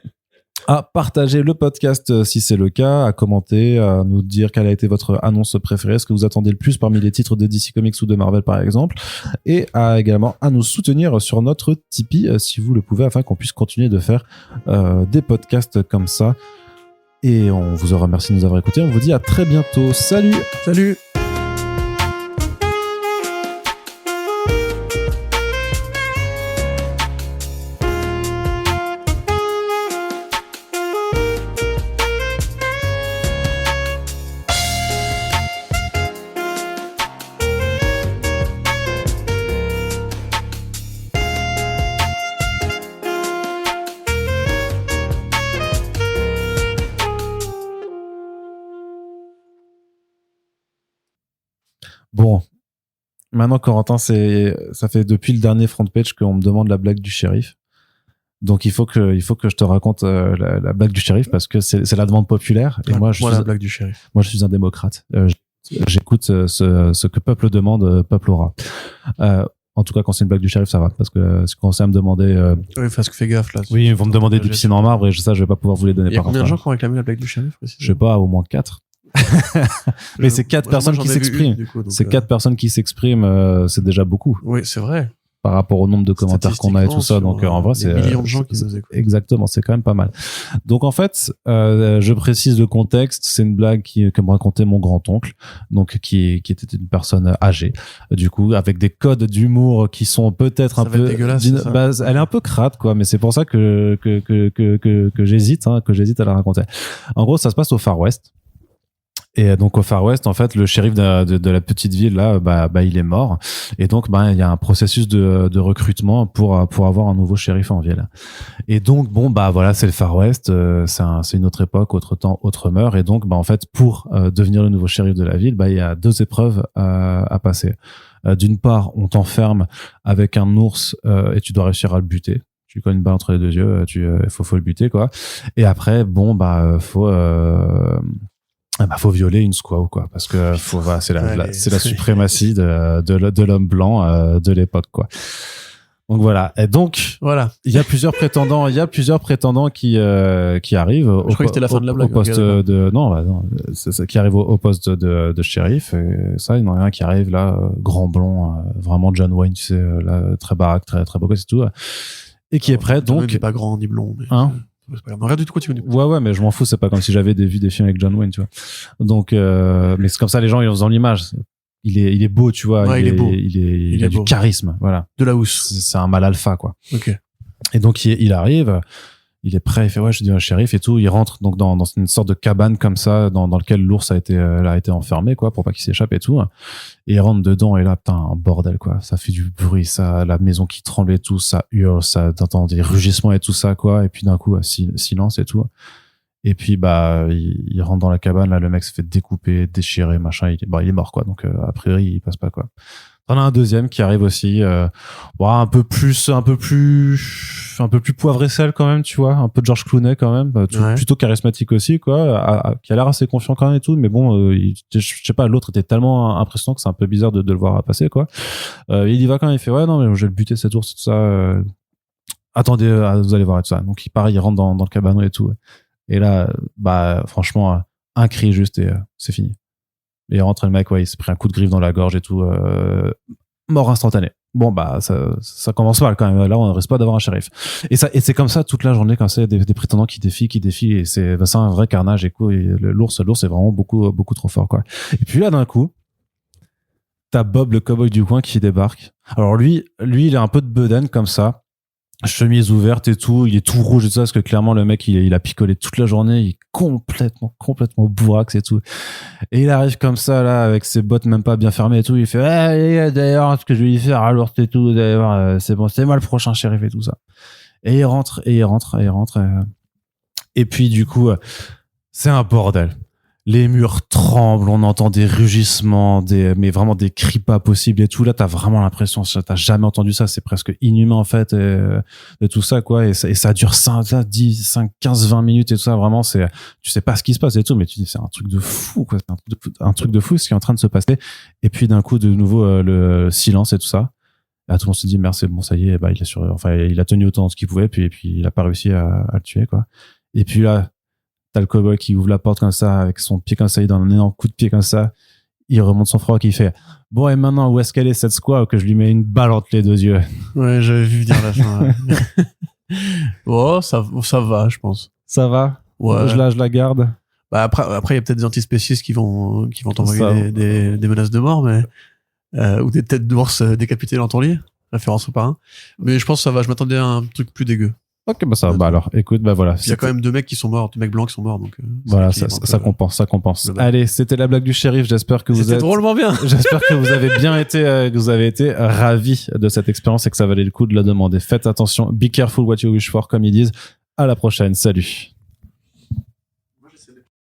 à partager le podcast si c'est le cas, à commenter, à nous dire quelle a été votre annonce préférée, ce que vous attendez le plus parmi les titres de DC Comics ou de Marvel par exemple, et également à nous soutenir sur notre Tipeee si vous le pouvez, afin qu'on puisse continuer de faire des podcasts comme ça. Et on vous remercie de nous avoir écoutés. On vous dit à très bientôt. Salut. Bon, maintenant Corentin, ça fait depuis le dernier front page qu'on me demande la blague du shérif. Donc il faut que je te raconte la blague du shérif parce que c'est la demande populaire. Et moi, la blague du shérif. Moi, je suis un démocrate. J'écoute ce que peuple demande, peuple aura. En tout cas, quand c'est une blague du shérif, ça va. Parce que si vous commencez à me demander... Oui, parce que fais gaffe là. Oui, ils vont me demander des piscines en marbre et ça, je vais pas pouvoir vous les donner. Il y a combien de gens qui ont réclamé la blague du shérif aussi? Je sais pas, au moins 4. Mais c'est 4 personnes qui s'expriment. C'est 4 personnes qui s'expriment, c'est déjà beaucoup. Oui, c'est vrai. Par rapport au nombre de commentaires qu'on a et tout ça. Donc, en vrai, c'est... millions de gens qui nous écoutent. Exactement, c'est quand même pas mal. Donc, en fait, je précise le contexte. C'est une blague que me racontait mon grand-oncle. Donc, qui était une personne âgée. Du coup, avec des codes d'humour qui sont peut-être un peu... dégueulasse, elle est un peu crade, quoi. Mais c'est pour ça que j'hésite, à la raconter. En gros, ça se passe au Far West. Et donc au Far West, en fait, le shérif de la petite ville là, il est mort. Et donc, il y a un processus de recrutement pour avoir un nouveau shérif en ville. Et donc, voilà, c'est le Far West. C'est une autre époque, autre temps, autre mœurs. Et donc, en fait, pour devenir le nouveau shérif de la ville, il y a 2 épreuves à passer. D'une part, on t'enferme avec un ours et tu dois réussir à le buter. Tu colles une balle entre les 2 yeux, faut le buter, quoi. Et après, faut violer une squaw, quoi, parce que c'est la suprématie de l'homme blanc de l'époque, quoi. Donc voilà. Et donc voilà, il y a plusieurs prétendants qui arrivent je crois que c'était la fin de la blague, au poste c'est ça, qui arrive au poste de shérif. Et ça, il y en a un qui arrive là, grand blond, vraiment John Wayne, tu sais, là, très baraque, très très beau, c'est tout, et qui est prêt. Donc il n'est pas grand ni blond, mais c'est pas grave. Regarde du tout quoi tu veux. Ouais, mais je m'en fous, c'est pas comme si j'avais vu des films avec John Wayne, tu vois. Donc mais c'est comme ça, les gens ils ont l'image. Il est beau, tu vois. Ouais, il est beau. Il a du charisme, voilà. De la housse. C'est un mâle alpha, quoi. Ok. Et donc il arrive, il est prêt, il fait je suis un shérif et tout. Il rentre donc dans une sorte de cabane comme ça, dans lequel l'ours a été enfermé, quoi, pour pas qu'il s'échappe et tout. Et il rentre dedans et là, putain, un bordel, quoi. Ça fait du bruit, ça, la maison qui tremble et tout, ça hurle, ça, t'entends des rugissements et tout ça, quoi. Et puis d'un coup, silence et tout. Et puis il rentre dans la cabane, là le mec se fait découper, déchirer, machin, il est mort, quoi. Donc a priori il passe pas, quoi. T'en as un deuxième qui arrive aussi, un peu plus poivre et sel quand même, tu vois, un peu George Clooney quand même, plutôt charismatique aussi, quoi, qui a l'air assez confiant quand même et tout, mais bon, je sais pas, l'autre était tellement impressionnant que c'est un peu bizarre de le voir passer, quoi. Il y va quand même, il fait non mais je vais le buter cet ours, tout ça. Attendez, vous allez voir et tout ça. Donc il part, il rentre dans le cabanon et tout. Et là, franchement, un cri juste et c'est fini. Et il rentre, le mec, il s'est pris un coup de griffe dans la gorge et tout, mort instantané. Bon, ça commence mal quand même. Là, on ne risque pas d'avoir un shérif. Et c'est comme ça toute la journée, quand c'est des prétendants qui défient, et c'est un vrai carnage. Et quoi, l'ours est vraiment beaucoup, beaucoup trop fort, quoi. Et puis là, d'un coup, t'as Bob, le cowboy du coin, qui débarque. Alors lui, il a un peu de bedaine comme ça. Chemise ouverte et tout, il est tout rouge et tout ça, parce que clairement le mec il a picolé toute la journée, il est complètement bourrax et tout, et il arrive comme ça là avec ses bottes même pas bien fermées et tout, il fait d'ailleurs ce que je vais lui faire à l'ours et tout, d'ailleurs c'est bon, c'est moi le prochain shérif et tout ça, et il rentre et puis du coup c'est un bordel. Les murs tremblent, on entend des rugissements, mais vraiment des cris pas possibles et tout. Là, t'as vraiment l'impression, t'as jamais entendu ça, c'est presque inhumain en fait, de tout ça, quoi. Et ça dure 15, 20 minutes et tout ça. Vraiment, tu sais pas ce qui se passe et tout, mais tu dis, c'est un truc de fou, quoi. C'est un truc de fou ce qui est en train de se passer. Et puis d'un coup, de nouveau, le silence et tout ça. Là, tout le monde se dit, merde, c'est bon, ça y est, il a tenu autant ce qu'il pouvait, puis il a pas réussi à le tuer, quoi. Et puis là, t'as le cowboy qui ouvre la porte comme ça, avec son pied comme ça, il donne un énorme coup de pied comme ça, il remonte son froc, il fait bon, et maintenant, où est-ce qu'elle est cette squaw, que je lui mets une balle entre les 2 yeux. Ouais, j'avais vu dire la fin. Oh, ça va, je pense. Ça va? Ouais. Je la garde. Après, il y a peut-être des antispécistes qui vont t'envoyer des menaces de mort, mais, ou des têtes d'ours décapitées dans ton lit. Référence au parrain. Mais je pense que ça va, je m'attendais à un truc plus dégueu. Ok, ça va. Alors, écoute, voilà. Il y a quand même 2 mecs qui sont morts, 2 mecs blancs qui sont morts, donc. Voilà, ça compense. Allez, c'était la blague du shérif. J'espère que c'était drôlement bien. J'espère que vous avez bien été, que vous avez été ravis de cette expérience et que ça valait le coup de la demander. Faites attention. Be careful what you wish for, comme ils disent. À la prochaine. Salut.